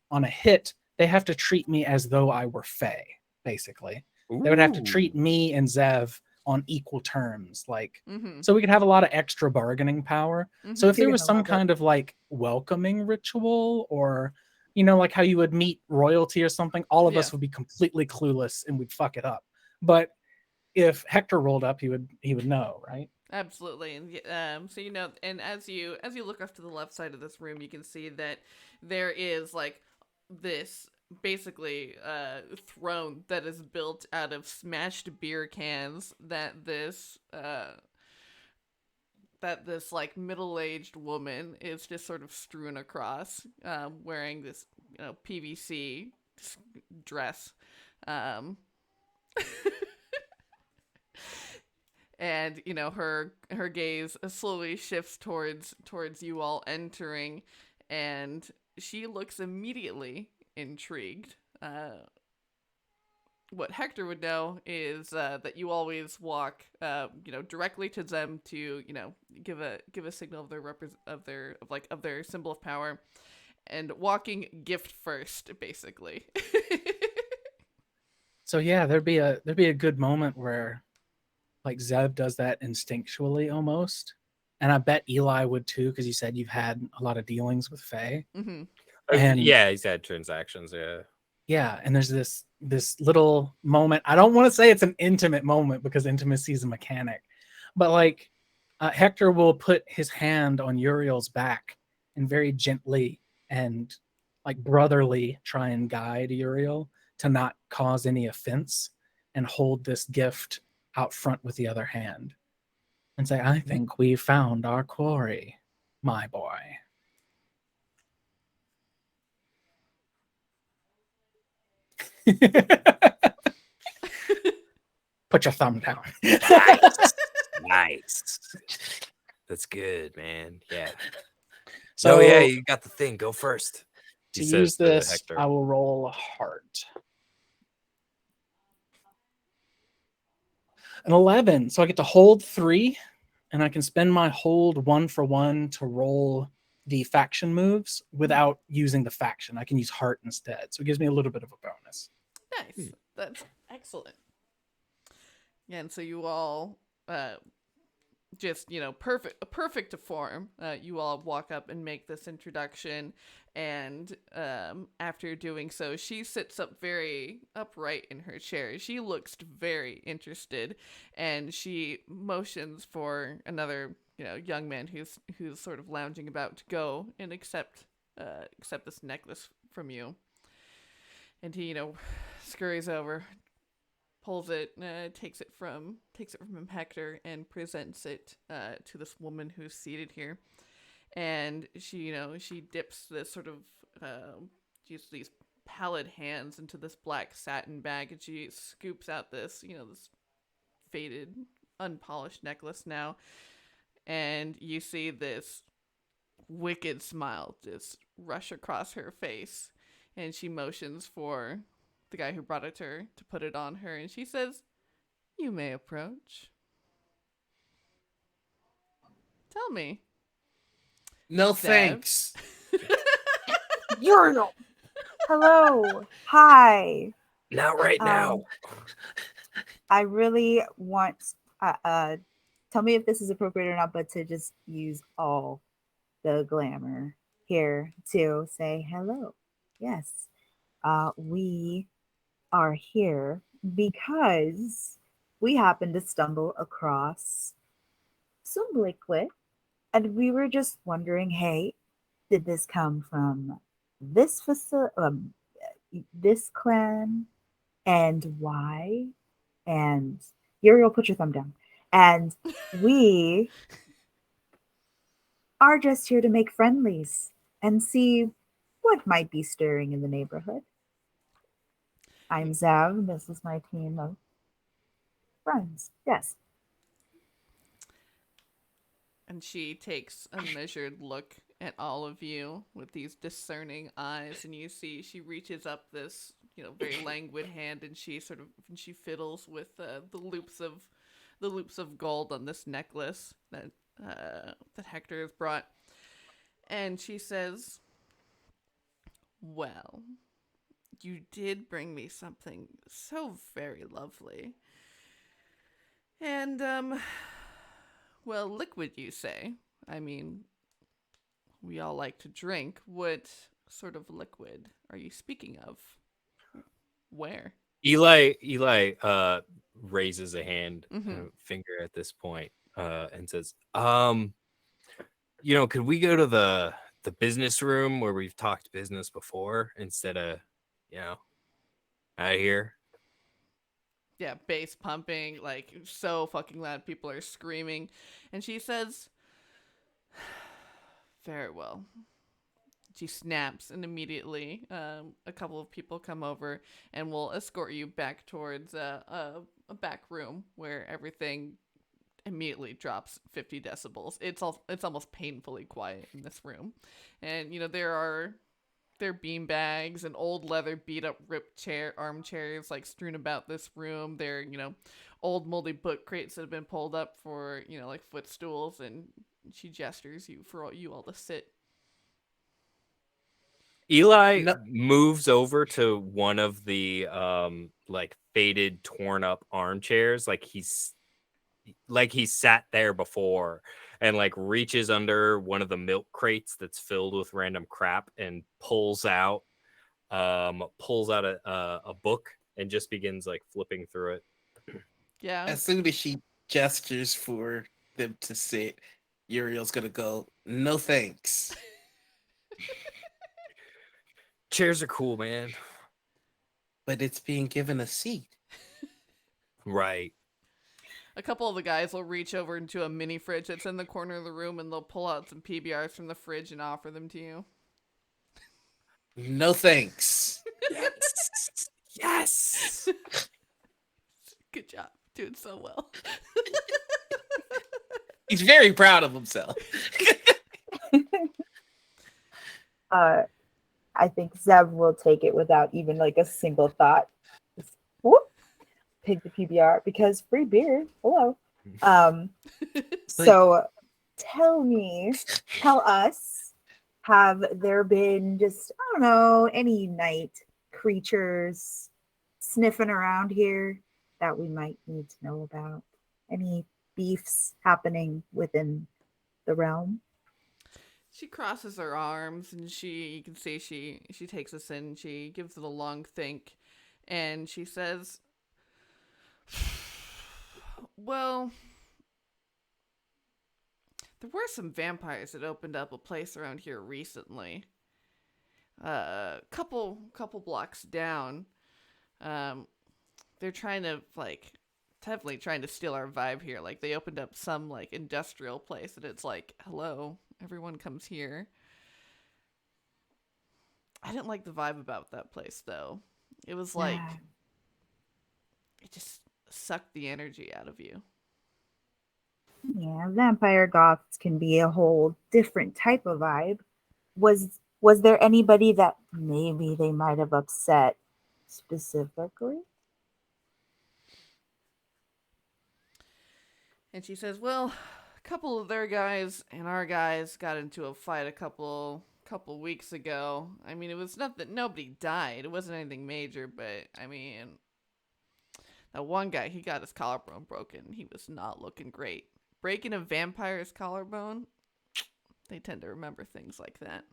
On a hit, they have to treat me as though I were Fey, basically. They would have to treat me and Zev on equal terms, like, so we could have a lot of extra bargaining power. So if there was some kind of like welcoming ritual, or like how you would meet royalty or something, all of us would be completely clueless and we'd fuck it up. But if Hector rolled up, he would know, right? Absolutely. And so and as you look off to the left side of this room, you can see that there is like this basically throne that is built out of smashed beer cans that this like middle-aged woman is just sort of strewn across, wearing this PVC dress. And her gaze slowly shifts towards you all entering, and she looks immediately intrigued. What Hector would know is that you always walk directly to them to give a signal of their symbol of power, and walking gift first, basically. So yeah, there'd be a good moment where like Zev does that instinctually almost. And I bet Eli would too, because you said you've had a lot of dealings with Faye. Mm-hmm. And yeah, he's had transactions, yeah, and there's this little moment. I don't want to say it's an intimate moment because intimacy is a mechanic, but like Hector will put his hand on Uriel's back and very gently and like brotherly try and guide Uriel to not cause any offense, and hold this gift out front with the other hand and say, I think we found our quarry, my boy. Put your thumb down. Nice. That's good, man. Yeah. So yeah, you got the thing. Go first. To use this, I will roll a heart. An 11. So I get to hold 3, and I can spend my hold 1 for 1 to roll the faction moves without using the faction. I can use heart instead. So it gives me a little bit of a bonus. Nice. That's excellent. Yeah, and so you all just perfect to form. You all walk up and make this introduction, and after doing so, she sits up very upright in her chair. She looks very interested, and she motions for another young man who's sort of lounging about to go and accept this necklace from you. And he scurries over, pulls it, takes it from him, Hector, and presents it to this woman who's seated here. And she she dips this sort of just these pallid hands into this black satin bag, and she scoops out this this faded, unpolished necklace now. And you see this wicked smile just rush across her face, and she motions for the guy who brought it to her to put it on her, and she says, "You may approach. Tell me." No, Zev? thanks. Urinal. Hello. Hi. Not right now. I really want tell me if this is appropriate or not, but to just use all the glamour here to say hello. Yes. We are here because we happened to stumble across some liquid, and we were just wondering, hey, did this come from this this clan, and why? And Uriel, put your thumb down. And we are just here to make friendlies and see what might be stirring in the neighborhood. I'm Zav. This is my team of friends. Yes. And she takes a measured look at all of you with these discerning eyes, and you see she reaches up this, very languid hand, and she fiddles with the loops of gold on this necklace that Hector has brought, and she says, "Well, you did bring me something so very lovely, and well, liquid, you say? I mean, we all like to drink. What sort of liquid are you speaking of? Where?" Eli raises a hand, finger at this point, and says, could we go to the business room where we've talked business before instead of, out here? Yeah, bass pumping, like so fucking loud. People are screaming. And she says, "Very well." She snaps, and immediately a couple of people come over and will escort you back towards a back room where everything immediately drops 50 decibels. It's almost painfully quiet in this room. And, there are bean bags and old leather beat up ripped armchairs like strewn about this room. There are, old moldy book crates that have been pulled up for, like footstools, and she gestures for you all to sit. Eli moves over to one of the like faded, torn up armchairs, like he's sat there before, and like reaches under one of the milk crates that's filled with random crap and pulls out a book and just begins like flipping through it. Yeah. As soon as she gestures for them to sit, Uriel's gonna go, "No thanks." Chairs are cool, man. But it's being given a seat. Right. A couple of the guys will reach over into a mini fridge that's in the corner of the room, and they'll pull out some PBRs from the fridge and offer them to you. No thanks. Yes. Yes. Good job. Doing so well. He's very proud of himself. I think Zev will take it without even like a single thought. Just, whoop, take the PBR because free beer. Hello. So tell us, have there been just, I don't know, any night creatures sniffing around here that we might need to know about? Any beefs happening within the realm? She crosses her arms, and you can see she takes us in. She gives it a long think, and she says, "Well, there were some vampires that opened up a place around here recently. Couple blocks down. They're trying to definitely trying to steal our vibe here. Like they opened up some like industrial place, and it's like, hello, everyone comes here." I didn't like the vibe about that place, though. It was like it just sucked the energy out of you. Yeah, vampire goths can be a whole different type of vibe. Was there anybody that maybe they might have upset specifically? And she says, "Well, a couple of their guys and our guys got into a fight a couple weeks ago. I mean, it was not that nobody died. It wasn't anything major, but I mean, that one guy, he got his collarbone broken. He was not looking great. Breaking a vampire's collarbone, they tend to remember things like that.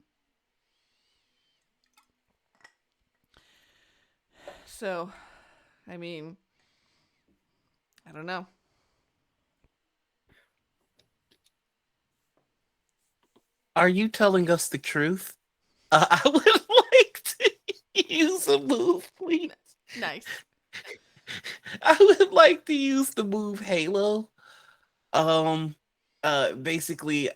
So, I mean, I don't know." Are you telling us the truth? I would like to use a move, please. Nice. I would like to use the move Halo. Basically,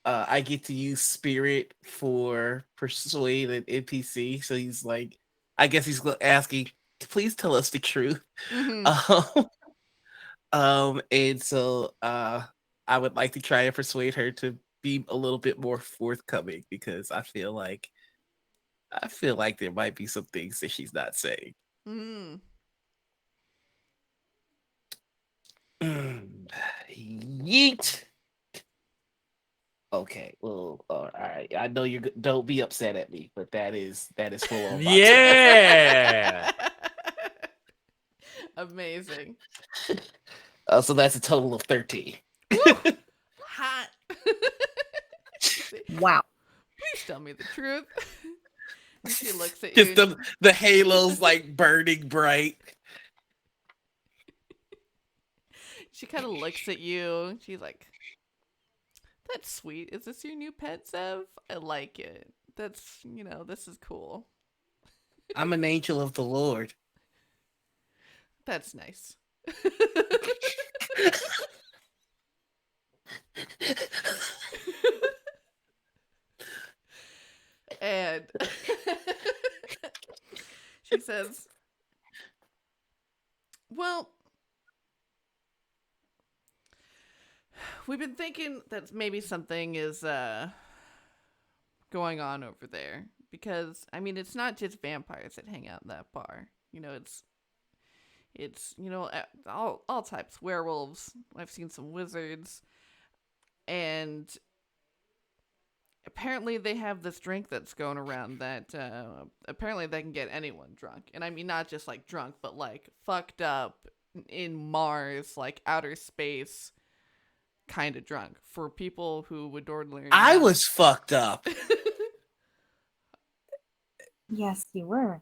I get to use spirit for persuade an NPC. So he's like, I guess he's asking, please tell us the truth. Mhm. And so I would like to try and persuade her to be a little bit more forthcoming because I feel like there might be some things that she's not saying. Mm. Yeet. Okay, well, all right. I know you don't be upset at me, but that is full on my Yeah. Amazing. So that's a total of 13. Woo! Hot. Wow. Please tell me the truth. And she looks at Just you. the halos like burning bright. She kind of looks at you. She's like, "That's sweet. Is this your new pet, Zev? I like it. That's, this is cool. I'm an angel of the Lord. That's nice." And she says, "Well, we've been thinking that maybe something is going on over there because it's not just vampires that hang out in that bar. It's all types, werewolves. I've seen some wizards, and apparently they have this drink that's going around that apparently they can get anyone drunk. And not just like drunk, but like fucked up in Mars, like outer space kind of drunk for people who would ordinarily I not. was fucked up. Yes, you were.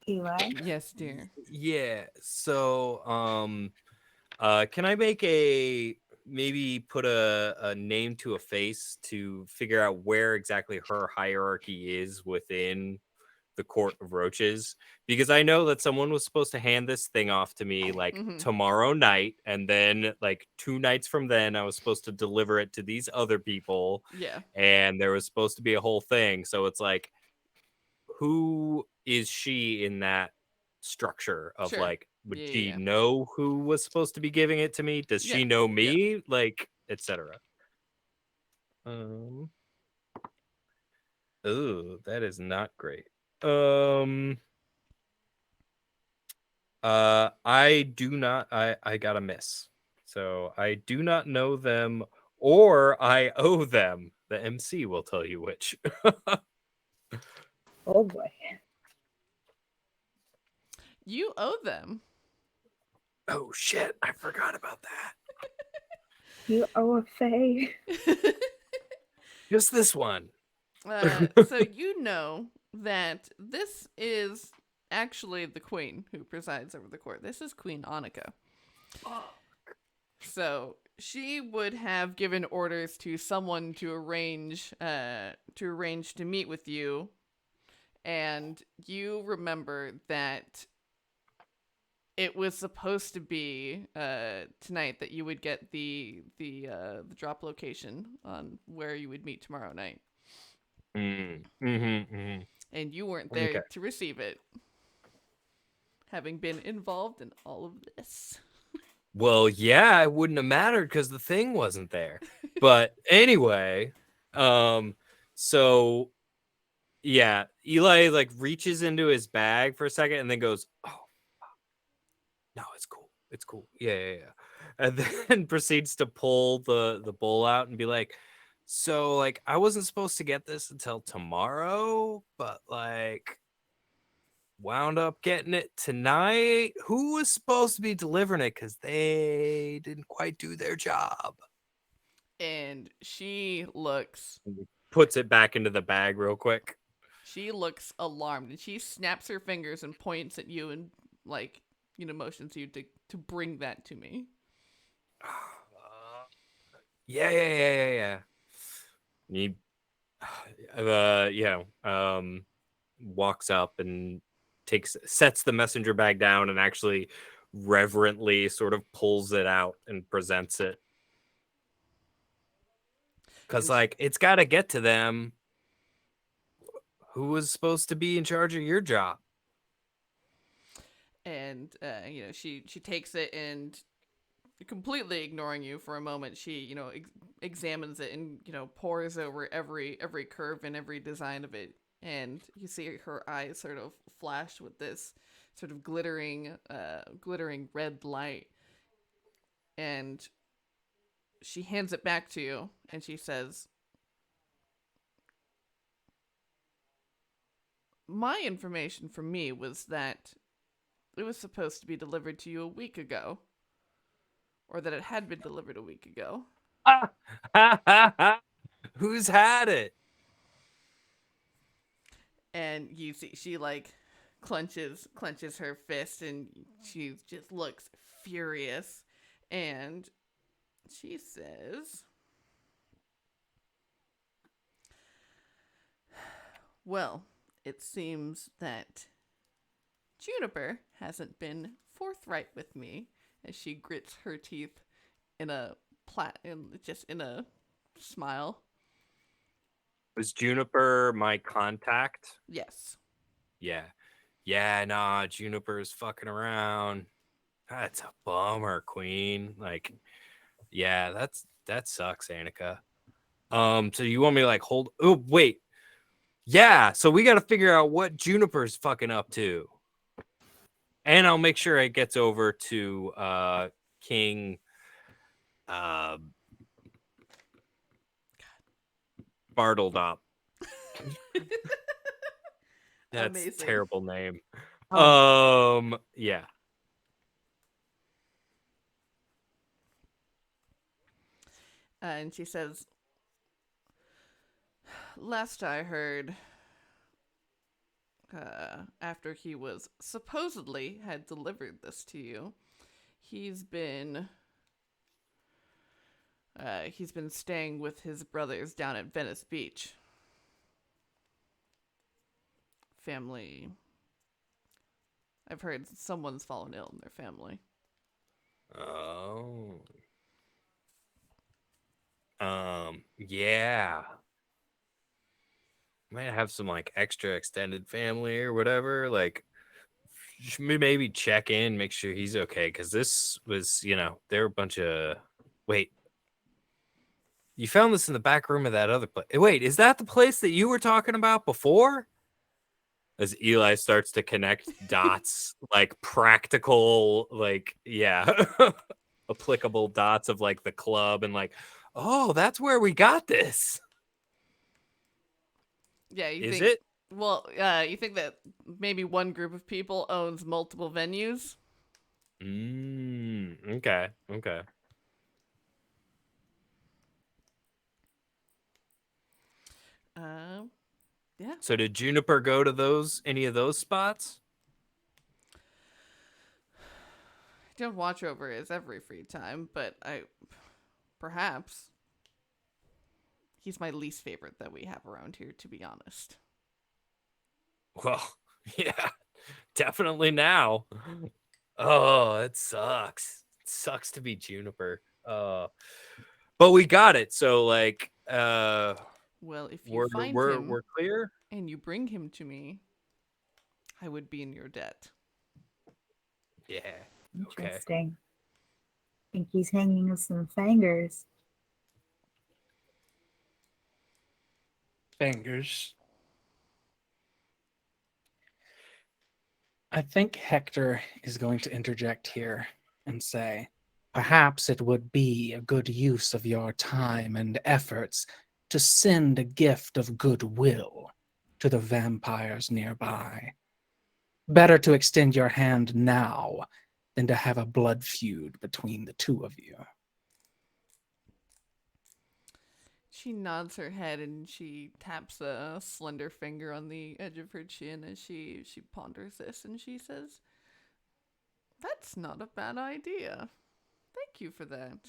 Eli? Yes, dear. Yeah. So, can I make maybe put a name to a face to figure out where exactly her hierarchy is within the Court of Roaches? Because I know that someone was supposed to hand this thing off to me like tomorrow night, and then like 2 nights from then I was supposed to deliver it to these other people. Yeah. And there was supposed to be a whole thing. So it's like, who is she in that structure of Sure. like, would she Yeah. know who was supposed to be giving it to me? Does she know me? Like, etc. Oh, that is not great. I do not, I got a miss. So I do not know them, or I owe them. The MC will tell you which. Oh boy. You owe them. Oh shit, I forgot about that. You owe a Fey. Just this one. So you know that this is actually the queen who presides over the court. This is Queen Annika. So she would have given orders to someone to arrange to meet with you, and you remember that it was supposed to be tonight that you would get the drop location on where you would meet tomorrow night. And you weren't there to receive it, having been involved in all of this. Well, yeah, it wouldn't have mattered because the thing wasn't there. But anyway, so yeah, Eli like reaches into his bag for a second and then goes, "Oh, no, it's cool, yeah," and then proceeds to pull the bowl out and be like, "So like, I wasn't supposed to get this until tomorrow, but like, wound up getting it tonight. Who was supposed to be delivering it? Because they didn't quite do their job." And she looks Puts it back into the bag real quick. She looks alarmed, and she snaps her fingers and points at you and like motions you to bring that to me. Yeah. He, walks up and sets the messenger bag down and actually reverently sort of pulls it out and presents it. Because, like, it's got to get to them. Who was supposed to be in charge of your job? And she takes it, and completely ignoring you for a moment, she examines it and pores over every curve and every design of it, and you see her eyes sort of flash with this sort of glittering red light, and she hands it back to you, and she says, my information from me was that it was supposed to be delivered to you a week ago, or that it had been delivered a week ago. Who's had it? And you see she like clenches her fist, and she just looks furious, and she says, well, it seems that Juniper hasn't been forthright with me, as she grits her teeth in a smile. Was Juniper my contact? Yes. Yeah. Yeah, nah, Juniper's fucking around. That's a bummer, Queen. Like, yeah, that sucks, Annika. So you want me to like hold? Oh, wait. Yeah, so we got to figure out what Juniper's fucking up to. And I'll make sure it gets over to King Bartledop. That's Amazing. a terrible name. Oh. Yeah. And she says, last I heard, after he was supposedly had delivered this to you, he's been staying with his brothers down at Venice Beach. Family. I've heard someone's fallen ill in their family. Oh. Yeah. Might have some like extra extended family or whatever. Like, maybe check in, make sure he's okay. Because this was, there were a bunch of. Wait. You found this in the back room of that other place. Wait, is that the place that you were talking about before? As Eli starts to connect dots, like practical, like, yeah, applicable dots of like the club and like, oh, that's where we got this. Yeah, Is it? Well, you think that maybe one group of people owns multiple venues? Okay. Yeah. So did Juniper go to any of those spots? I don't watch over his every free time, but perhaps. He's my least favorite that we have around here, to be honest. Well, yeah, definitely now. Oh, it sucks. It sucks to be Juniper. But we got it. So like, well, if you find him, we're clear, and you bring him to me, I would be in your debt. Yeah. Interesting. I think he's hanging with some fingers. Fingers. I think Hector is going to interject here and say, perhaps it would be a good use of your time and efforts to send a gift of goodwill to the vampires nearby. Better to extend your hand now than to have a blood feud between the two of you. She nods her head, and she taps a slender finger on the edge of her chin as she ponders this, and she says, that's not a bad idea. Thank you for that.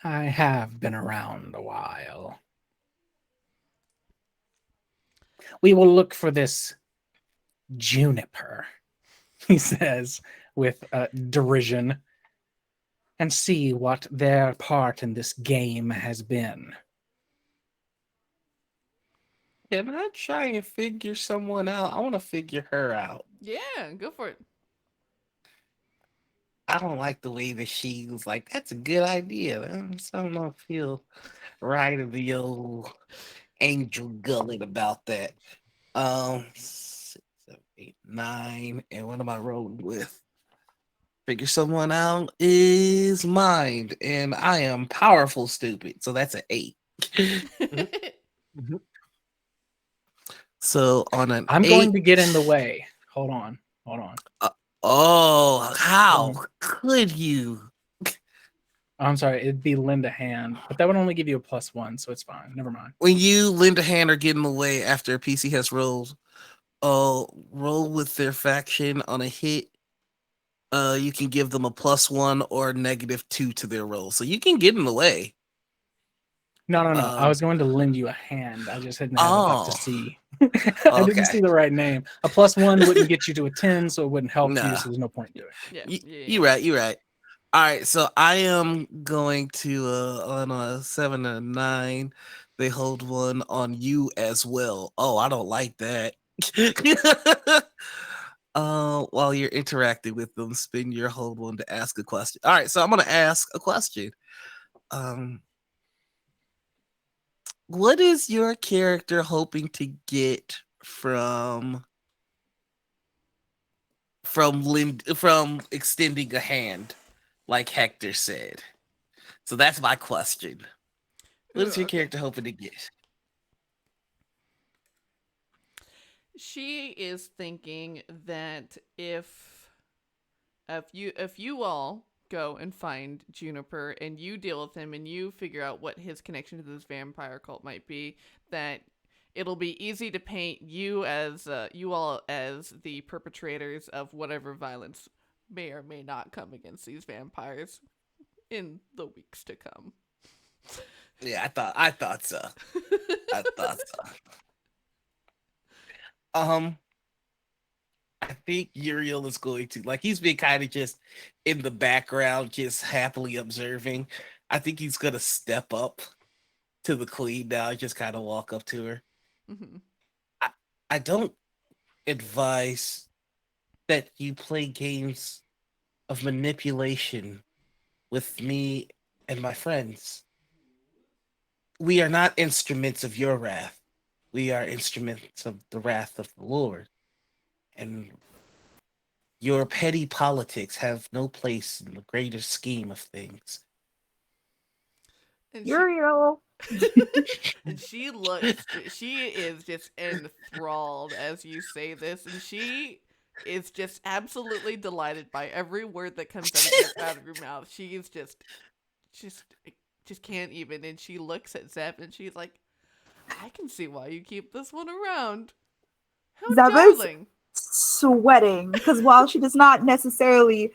I have been around a while. We will look for this Juniper, he says with derision. and see what their part in this game has been. Can I try and figure someone out? I want to figure her out. Yeah, go for it. I don't like the way that she was like, that's a good idea. I just don't feel right of the old angel gullet about that. 6, 7, 8, 9. And what am I rolling with? Figure someone out is mind. And I am powerful stupid. So that's an 8. So on an I'm 8, going to get in the way. Hold on. Oh, how could you? I'm sorry, it'd be lend a hand, but that would only give you a +1, so it's fine. Never mind. When you lend a hand or get in the way after a PC has rolled, roll with their faction on a hit. You can give them a +1 or -2 to their roll, so you can get in the way. No. I was going to lend you a hand. I just didn't have enough to see. I didn't see the right name. A +1 wouldn't get you to a 10, so it wouldn't help you. So there's no point in doing it. Yeah, You're right. All right, so I am going to on a 7 and a 9. They hold one on you as well. Oh, I don't like that. While you're interacting with them, spin your hold one to ask a question. All right, so I'm gonna ask a question. What is your character hoping to get from extending a hand, like Hector said? So that's my question. What is your character hoping to get? She is thinking that if you all go and find Juniper and you deal with him and you figure out what his connection to this vampire cult might be, that it'll be easy to paint you all as the perpetrators of whatever violence may or may not come against these vampires in the weeks to come. Yeah, I thought so. I thought so. I think Uriel is going to, like, he's been kind of just in the background, just happily observing. I think he's gonna step up to the queen now, just kind of walk up to her. Mm-hmm. I don't advise that you play games of manipulation with me and my friends. We are not instruments of your wrath. We are instruments of the wrath of the Lord. And your petty politics have no place in the greater scheme of things. And Uriel. And she is just enthralled as you say this, and she is just absolutely delighted by every word that comes out of your mouth. She is just can't even, and she looks at Zeb and she's like, I can see why you keep this one around. How darling. Sweating, because while she does not necessarily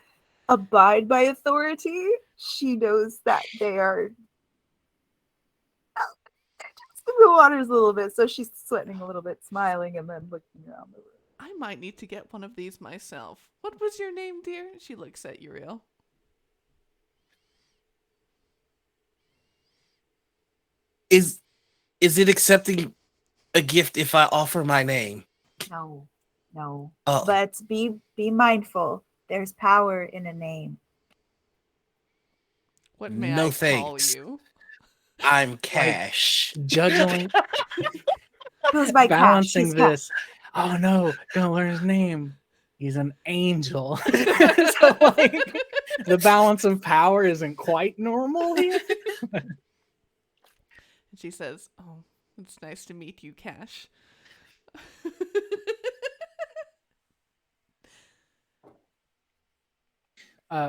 abide by authority, she knows that they are testing the waters a little bit, so she's sweating a little bit, smiling, and then looking around the room. I might need to get one of these myself. What was your name, dear? She looks at Uriel. Is it accepting a gift if I offer my name? No. Oh. But be mindful. There's power in a name. What may I call you? I'm Cash. Like, juggling, Who's by balancing Cash? this. Oh no, gonna learn his name. He's an angel. So like the balance of power isn't quite normal here. She says, "Oh, it's nice to meet you, Cash."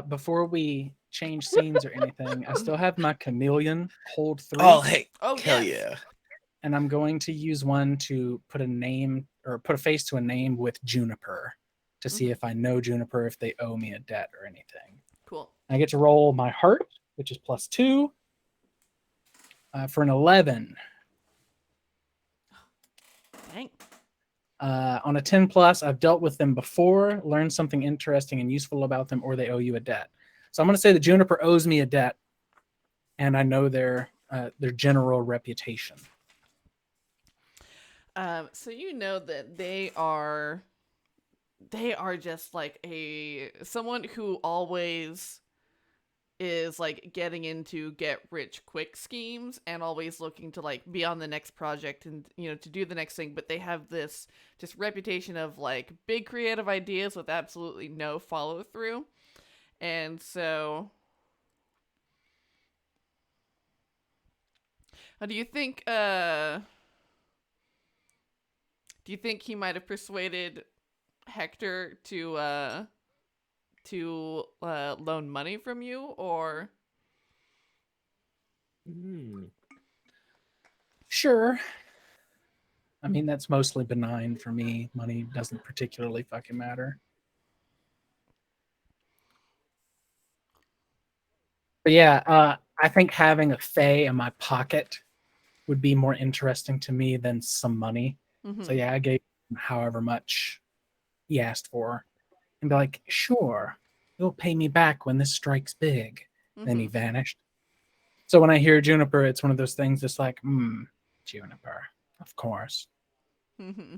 Before we change scenes or anything, I still have my chameleon hold 3. Oh, hey. Oh, hell yes. Yeah. And I'm going to use one to put a name or put a face to a name with Juniper to see if I know Juniper, if they owe me a debt or anything. Cool. I get to roll my heart, which is +2 for an 11. Dang. On a 10+, I've dealt with them before, learned something interesting and useful about them, or they owe you a debt. So I'm going to say that Juniper owes me a debt, and I know their general reputation. So you know that they are just like someone who always is like getting into get rich quick schemes and always looking to like be on the next project and to do the next thing, but they have this just reputation of like big creative ideas with absolutely no follow through. And so do you think he might have persuaded Hector to loan money from you, or? Sure. I mean, that's mostly benign for me. Money doesn't particularly fucking matter. But yeah, I think having a Fey in my pocket would be more interesting to me than some money. Mm-hmm. So yeah, I gave him however much he asked for. And be like, sure, you'll pay me back when this strikes big. Mm-hmm. Then he vanished. So when I hear Juniper, it's one of those things that's like, Juniper, of course. Mm-hmm.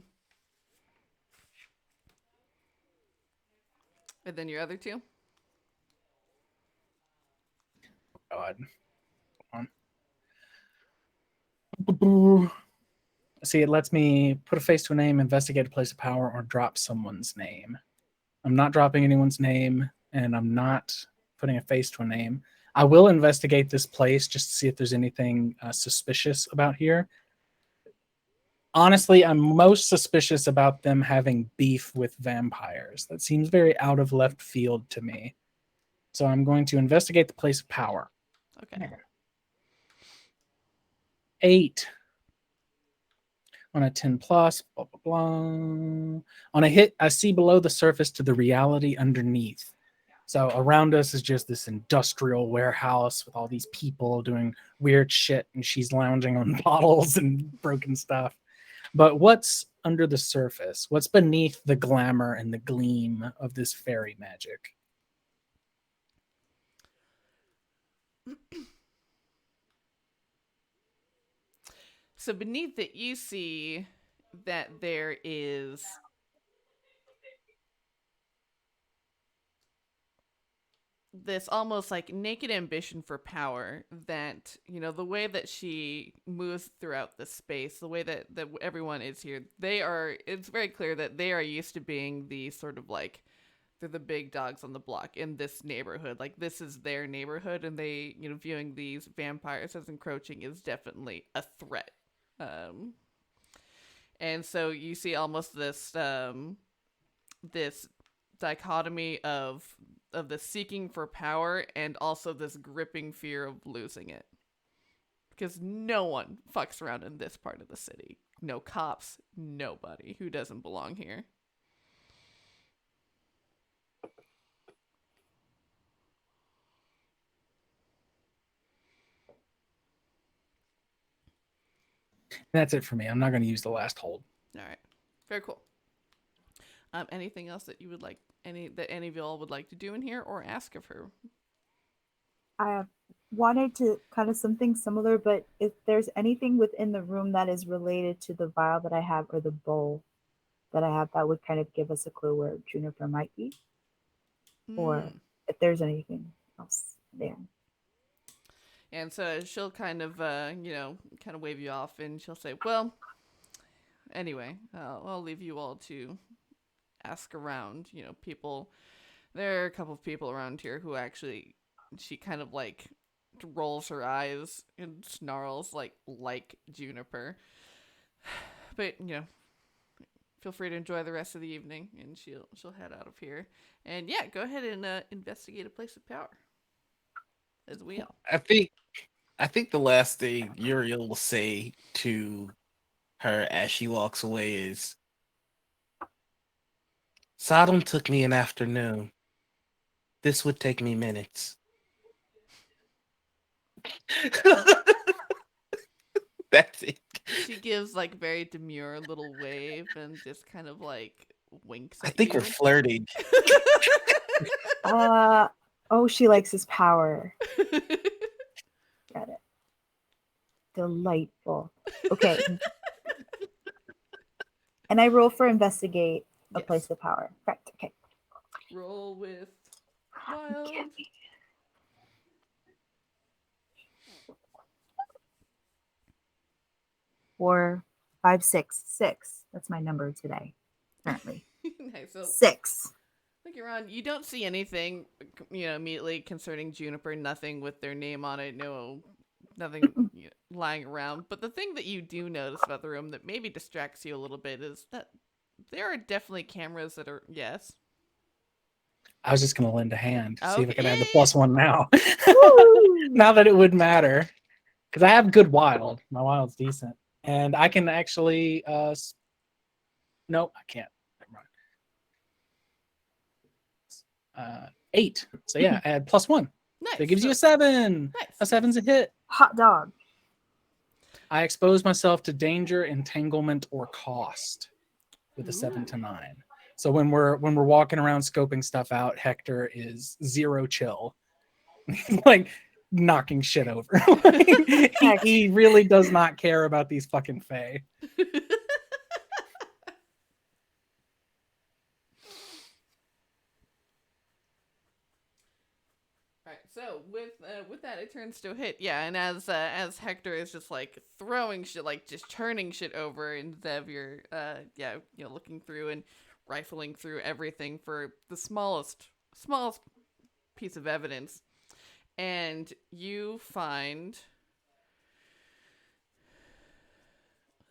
And then your other two? God. Hold on. See, it lets me put a face to a name, investigate a place of power, or drop someone's name. I'm not dropping anyone's name, and I'm not putting a face to a name. I will investigate this place just to see if there's anything suspicious about here. Honestly, I'm most suspicious about them having beef with vampires. That seems very out of left field to me. So I'm going to investigate the place of power. Okay. 8. On a 10 plus, blah, blah, blah. On a hit, I see below the surface to the reality underneath. So around us is just this industrial warehouse with all these people doing weird shit, and she's lounging on bottles and broken stuff. But what's under the surface? What's beneath the glamour and the gleam of this fairy magic? So beneath it, you see that there is this almost like naked ambition for power that, the way that she moves throughout the space, the way that everyone is here, it's very clear that they are used to being the sort of like, they're the big dogs on the block in this neighborhood. Like, this is their neighborhood, and they, viewing these vampires as encroaching is definitely a threat. And so you see almost this this dichotomy of the seeking for power and also this gripping fear of losing it. Because no one fucks around in this part of the city. No cops, nobody who doesn't belong here. That's it for me. I'm not going to use the last hold. All right. Very cool. Anything else that you would like, that any of y'all would like to do in here or ask of her? I wanted to kind of something similar, but if there's anything within the room that is related to the vial that I have or the bowl that I have, that would kind of give us a clue where Juniper might be, or if there's anything else there. And so she'll kind of, wave you off, and she'll say, well, anyway, I'll leave you all to ask around. People, there are a couple of people around here who actually, she kind of like rolls her eyes and snarls like Juniper. But, feel free to enjoy the rest of the evening, and she'll head out of here. And yeah, go ahead and investigate a place of power. As we all. I think the last thing Uriel will say to her as she walks away is, Sodom took me an afternoon. This would take me minutes. That's it. She gives very demure little wave and just kind of winks at I think you. we're flirting. Oh, she likes his power. Got it. Delightful. Okay. And I roll for investigate a Yes. place of power. Correct. Okay. Roll with wild. Get me. 4, 5, 6. 6. That's my number today. Currently. Nice. So 6. looking around, you don't see anything, immediately concerning Juniper. Nothing with their name on it. No, nothing lying around. But the thing that you do notice about the room that maybe distracts you a little bit is that there are definitely cameras that are I was just gonna lend a hand, see if I could add the Okay. +1 now. Woo! Now that it would matter, because I have good wild. My wild's decent, and I can actually. No, I can't. Never mind. 8. So yeah, add +1. Nice. So it gives you a So- 7. Nice. A 7's a hit. Hot dog. I expose myself to danger, entanglement, or cost with a 7 Ooh. to 9. So when we're walking around scoping stuff out, Hector is 0 chill, like knocking shit over. he really does not care about these fucking Fey. Alright, so with that, it turns to a hit. Yeah, and as Hector is just like throwing shit, like just turning shit over, and Zev, you're looking through and rifling through everything for the smallest piece of evidence, and you find.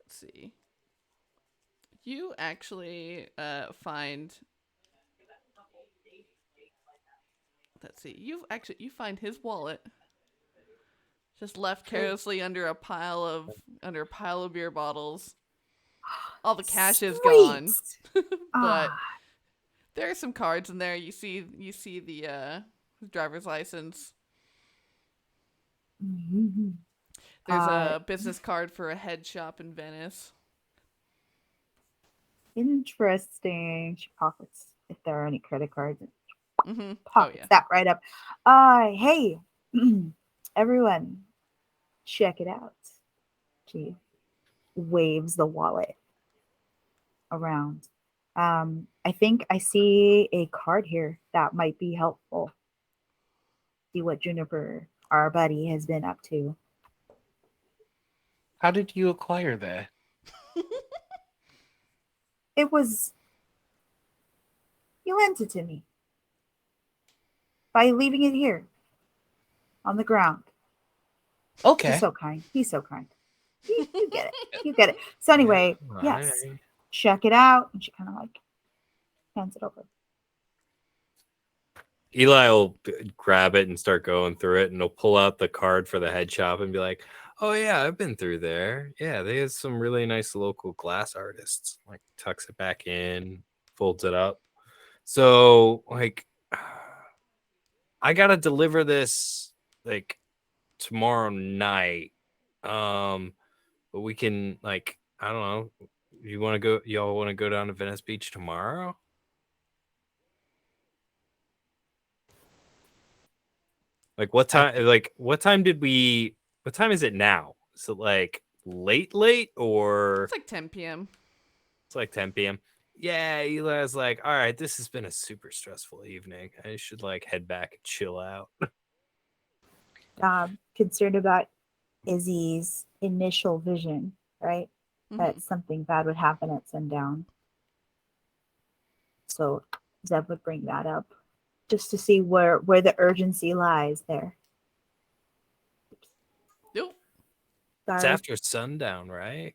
Let's see. You actually find. Let's see. You find his wallet, just left carelessly under a pile of beer bottles. All the cash is gone, Sweet. but Ah, there are some cards in there. You see the driver's license. mhm. There's a business card for a head shop in Venice. Interesting. She pockets if there are any credit cards. Mm-hmm. Oh Pockets yeah. that right up. Hey, everyone, check it out. She waves the wallet around. I think I see a card here that might be helpful. See what Juniper, our buddy, has been up to. How did you acquire that? It was you lent it to me by leaving it here on the ground. Okay. He's so kind. He's so kind. You get it. You get it. So anyway, yes, Alright. check it out. And she kind of like hands it over. Eli will grab it and start going through it, and he'll pull out the card for the head shop and be like, "Oh yeah, I've been through there. Yeah, they have some really nice local glass artists." Like tucks it back in, folds it up. So like, I gotta deliver this like tomorrow night. But we can like, I don't know. You want to go? Y'all want to go down to Venice Beach tomorrow? Like what time? Like what time did we? What time is it now? Is it like late or It's like 10 p.m. it's like 10 p.m.? Yeah, Eli's like, all right, this has been a super stressful evening. I should like head back and chill out. Concerned about Izzy's initial vision, right? Mhm. That something bad would happen at sundown. So Zeb would bring that up just to see where the urgency lies there. Nope. It's Sorry. after sundown, right?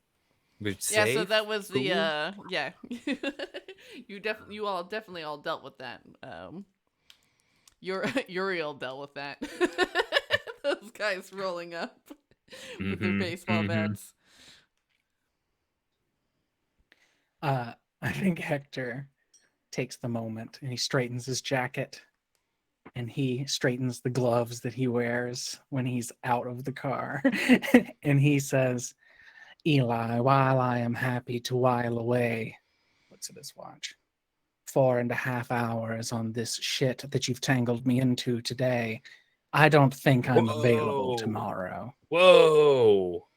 We're Yeah, so safe, that was the cool. yeah. You all definitely all dealt with that. Uriel dealt with that. Those guys rolling up with their Mhm, baseball mhm. bats. I think Hector takes the moment and he straightens his jacket and he straightens the gloves that he wears when he's out of the car. And he says, "Eli, while I am happy to while away," looks at his watch, 4.5 hours on this shit that you've tangled me into today, I don't think I'm available Whoa. tomorrow.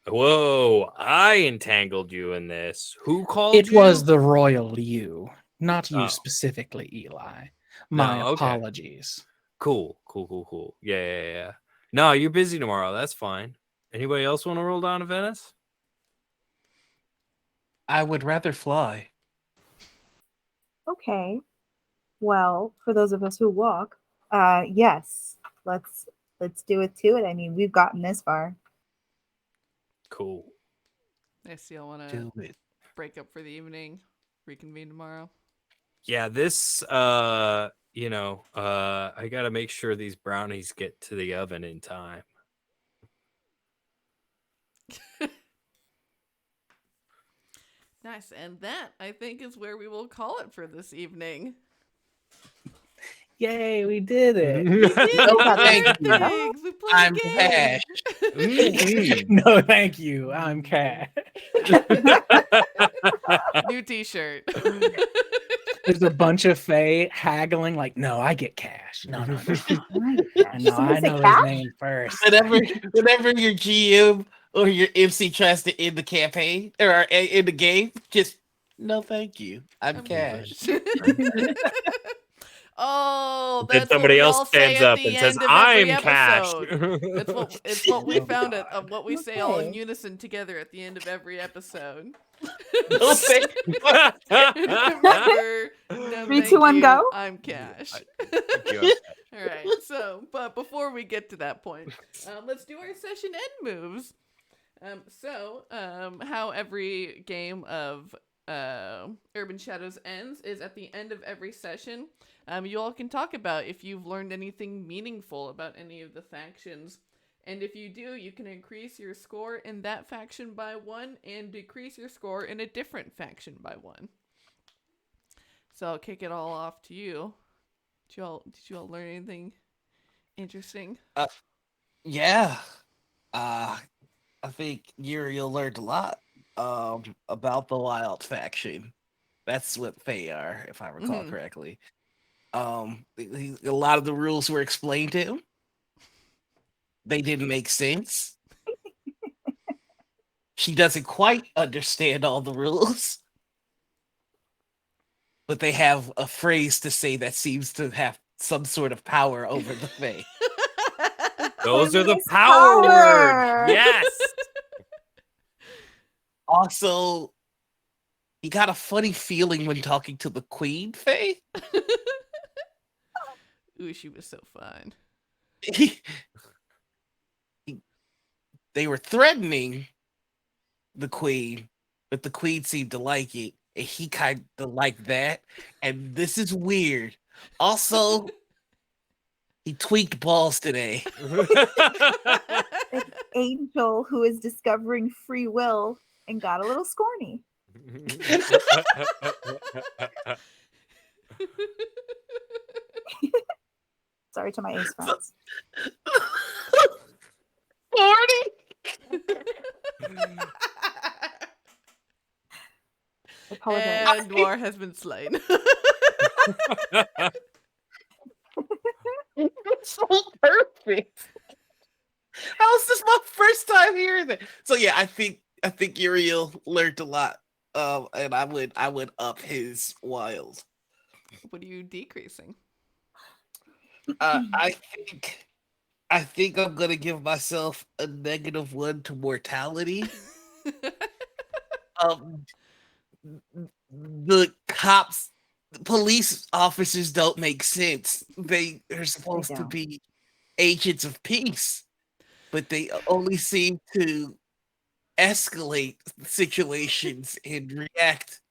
Whoa, I entangled you in this. Who called It you? was the royal you, not you Oh. specifically, Eli. My No, okay. apologies. Cool. Yeah. No, you're busy tomorrow. That's fine. Anybody else want to roll down to Venice? I would rather fly. Okay. Well, for those of us who walk, yes, let's do it to it. I mean, we've gotten this far. Cool. I still want to Do it. break up for the evening, reconvene tomorrow. Yeah, this I gotta make sure these brownies get to the oven in time. Nice, and that I think is where we will call it for this evening. Yay, we did it. We did it! No, We thank learned you. things! We played I'm a game! Cash. No, thank you. I'm Cat. New t-shirt. There's a bunch of Fey haggling, like, no, I get cash. No. I know, Someone I say know his cash? name first. Whenever your GM or your MC tries to end the campaign or end the game, just no, thank you. I'm Cash. Oh, Then that's what somebody we else all say stands at up the and says, end of every "I'm Cash." episode. It's what we Oh, found God. of what we say all in Okay. unison together at the end of every episode. No, thank you. Remember, no, 3, thank 2, 1, you, go. I'm Cash. Thank you. All right, but before we get to that point, let's do our session end moves. How every game of Urban Shadows ends is at the end of every session. You all can talk about if you've learned anything meaningful about any of the factions. And if you do, you can increase your score in that faction by 1 and decrease your score in a different faction by 1. So I'll kick it all off to you. Did you all learn anything interesting? Yeah. I think Uriel learned a lot about the Wild faction. That's what they are, if I recall correctly. A lot of the rules were explained to him. They didn't make sense. She doesn't quite understand all the rules. But they have a phrase to say that seems to have some sort of power over the Fae. Those are the Nice power power. words. Yes. Also, he got a funny feeling when talking to the Queen Fae. Ooh, she was so fun. They were threatening the Queen, but the Queen seemed to like it, and he kind of liked that. And this is weird. Also, he tweaked balls today. An angel who is discovering free will and got a little scorny. Sorry to my ace friends. 40? I apologize. And Noir has been slain. It's so perfect. How is this my first time hearing that? So yeah, I think Uriel learned a lot. And I would up his wild. What are you decreasing? I think I'm gonna give myself a -1 to mortality. The police officers don't make sense. They are supposed to don't. be agents of peace, but they only seem to escalate situations and react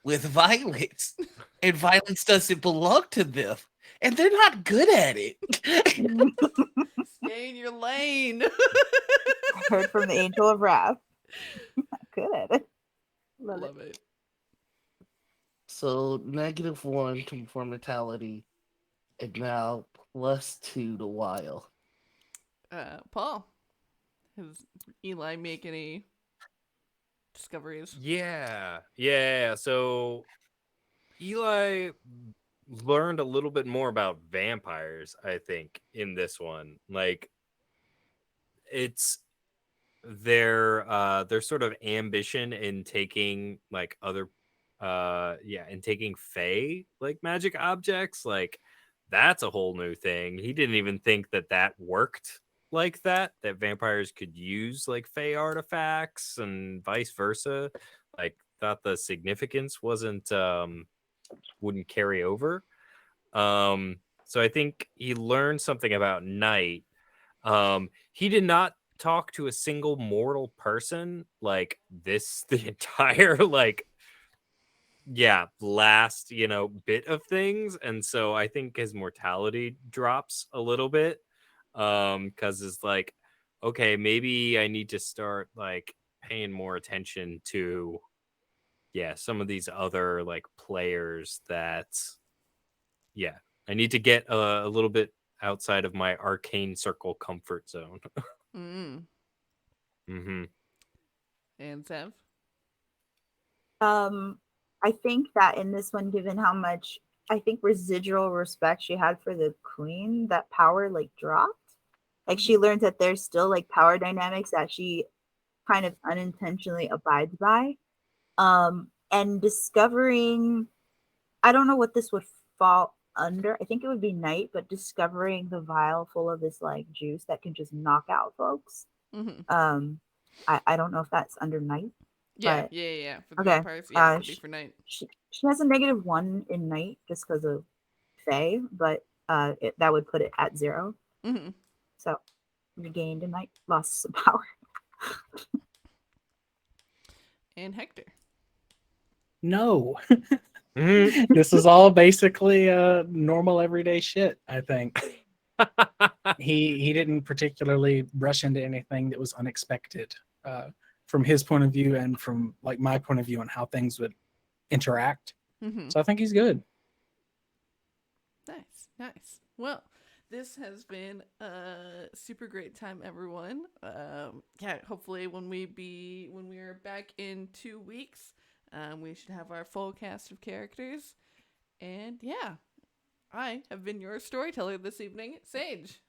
with violence. And violence doesn't belong to them. And they're not good at it. Stay in your lane. I heard from the angel of wrath. Good at it. Love it. So -1 to mortality, and now +2 to wild. Paul, has Eli make any discoveries? Yeah. So Eli learned a little bit more about vampires, I think, in this one. Like, it's their sort of ambition in taking like other in taking Fey like magic objects, like that's a whole new thing. He didn't even think that worked like that vampires could use like Fey artifacts and vice versa. Like, thought the significance wouldn't carry over. So I think he learned something about night. He did not talk to a single mortal person like this the entire last bit of things, and so I think his mortality drops a little bit, because it's like, okay, maybe I need to start like paying more attention to some of these other like players that I need to get a little bit outside of my arcane circle comfort zone. Mm. Mm-hmm. And Zev? I think that in this one, given how much I think residual respect she had for the queen, that power like dropped. Like she learned that there's still like power dynamics that she kind of unintentionally abides by. And discovering, I don't know what this would fall under. I think it would be night, but discovering the vial full of this like juice that can just knock out folks. Mm-hmm. I don't know if that's under night. Yeah, but, yeah. For the okay. vampires, yeah, it could be for night. She has a -1 in night just because of Fey, but that would put it at 0. Mm-hmm. So regained in night, lost some power. And Hector? No. This is all basically normal everyday shit, I think. He didn't particularly rush into anything that was unexpected from his point of view and from like my point of view on how things would interact. Mm-hmm. So I think he's good. Nice. Well, this has been a super great time, everyone. Hopefully when we are back in 2 weeks, we should have our full cast of characters. And yeah, I have been your storyteller this evening, Sage.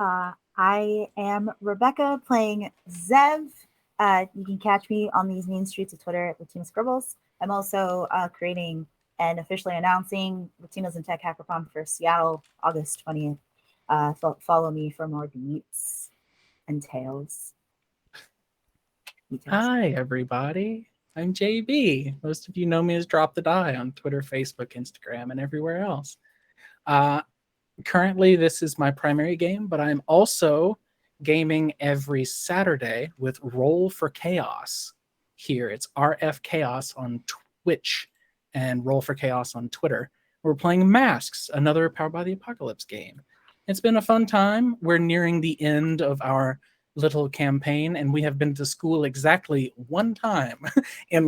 I am Rabecca playing Zev. You can catch me on these mean streets of Twitter at Latina Scribbles. I'm also creating and officially announcing Latinos in Tech Hackathon for Seattle, August 20th. Follow me for more deets and tales. Hi, everybody. I'm JB. Most of you know me as Drop the Die on Twitter, Facebook, Instagram, and everywhere else. Currently, this is my primary game, but I'm also gaming every Saturday with Roll for Chaos here. It's RF Chaos on Twitch and Roll for Chaos on Twitter. We're playing Masks, another Powered by the Apocalypse game. It's been a fun time. We're nearing the end of our little campaign, and we have been to school exactly one time in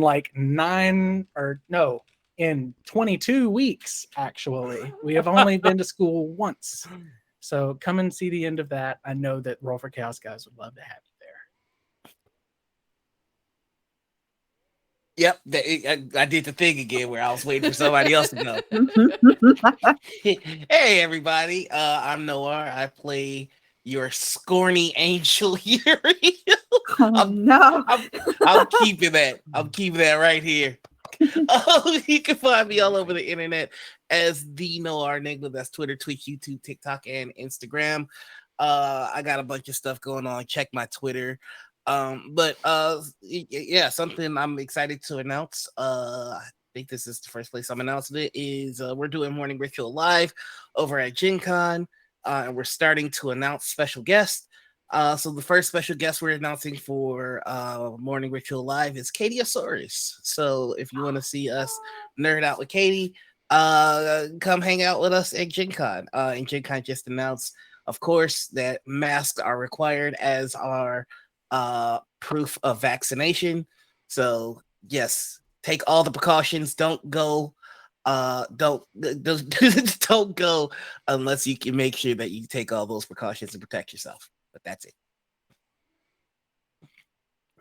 in 22 weeks, actually. We have only been to school once. So come and see the end of that. I know that Roll for Chaos guys would love to have you there. Yep, I did the thing again where I was waiting for somebody else to go. Hey, everybody. I'm Noir. I play your scorny angel Uriel. No. I'm keeping that. I'm keeping that right here. You can find me all over the internet as the Noir Enigma. That's Twitter, Twitch, YouTube, TikTok, and Instagram. I got a bunch of stuff going on. Check my Twitter. Something I'm excited to announce. I think this is the first place I'm announcing it. Is we're doing Morning Ritual Live over at Gen Con, and we're starting to announce special guests. So the first special guest we're announcing for Morning Ritual Live is Katie Asaurus. So if you want to see us nerd out with Katie, come hang out with us at Gen Con. And Gen Con just announced, of course, that masks are required as our proof of vaccination. So yes, take all the precautions. Don't go don't go unless you can make sure that you take all those precautions to protect yourself. But that's it.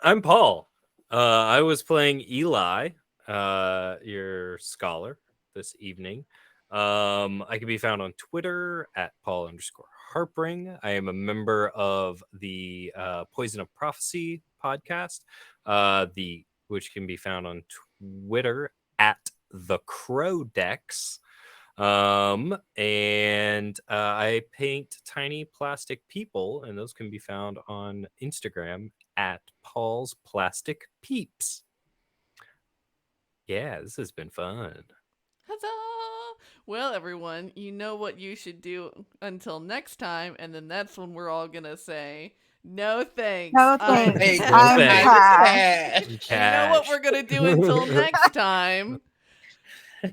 I'm Paul. I was playing Eli, your scholar this evening. I can be found on Twitter at Paul_Harpring. I am a member of the Poison of Prophecy podcast, which can be found on Twitter at the Crowdex. And I paint tiny plastic people, and those can be found on Instagram at Paul's Plastic Peeps. Yeah, this has been fun. Huzzah! Well, everyone, you know what you should do until next time, and then that's when we're all gonna say, no thanks. No I'm thanks. No I'm thanks. trash. You know what we're gonna do until next time?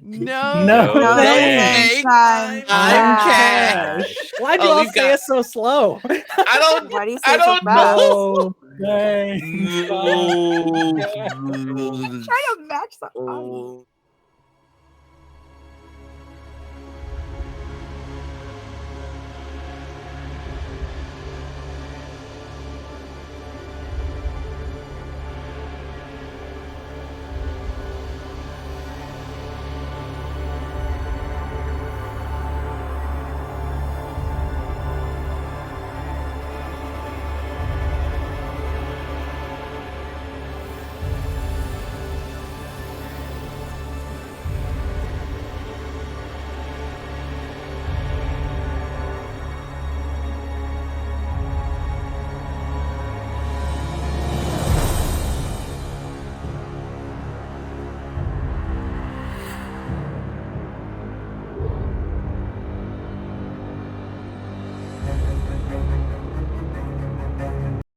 No, No No thanks. thanks. I'm trash. trash. Why'd Oh, you all we've say got- it so slow? I don't. Why do you say I it so don't fast? No thanks. Try to match the audio.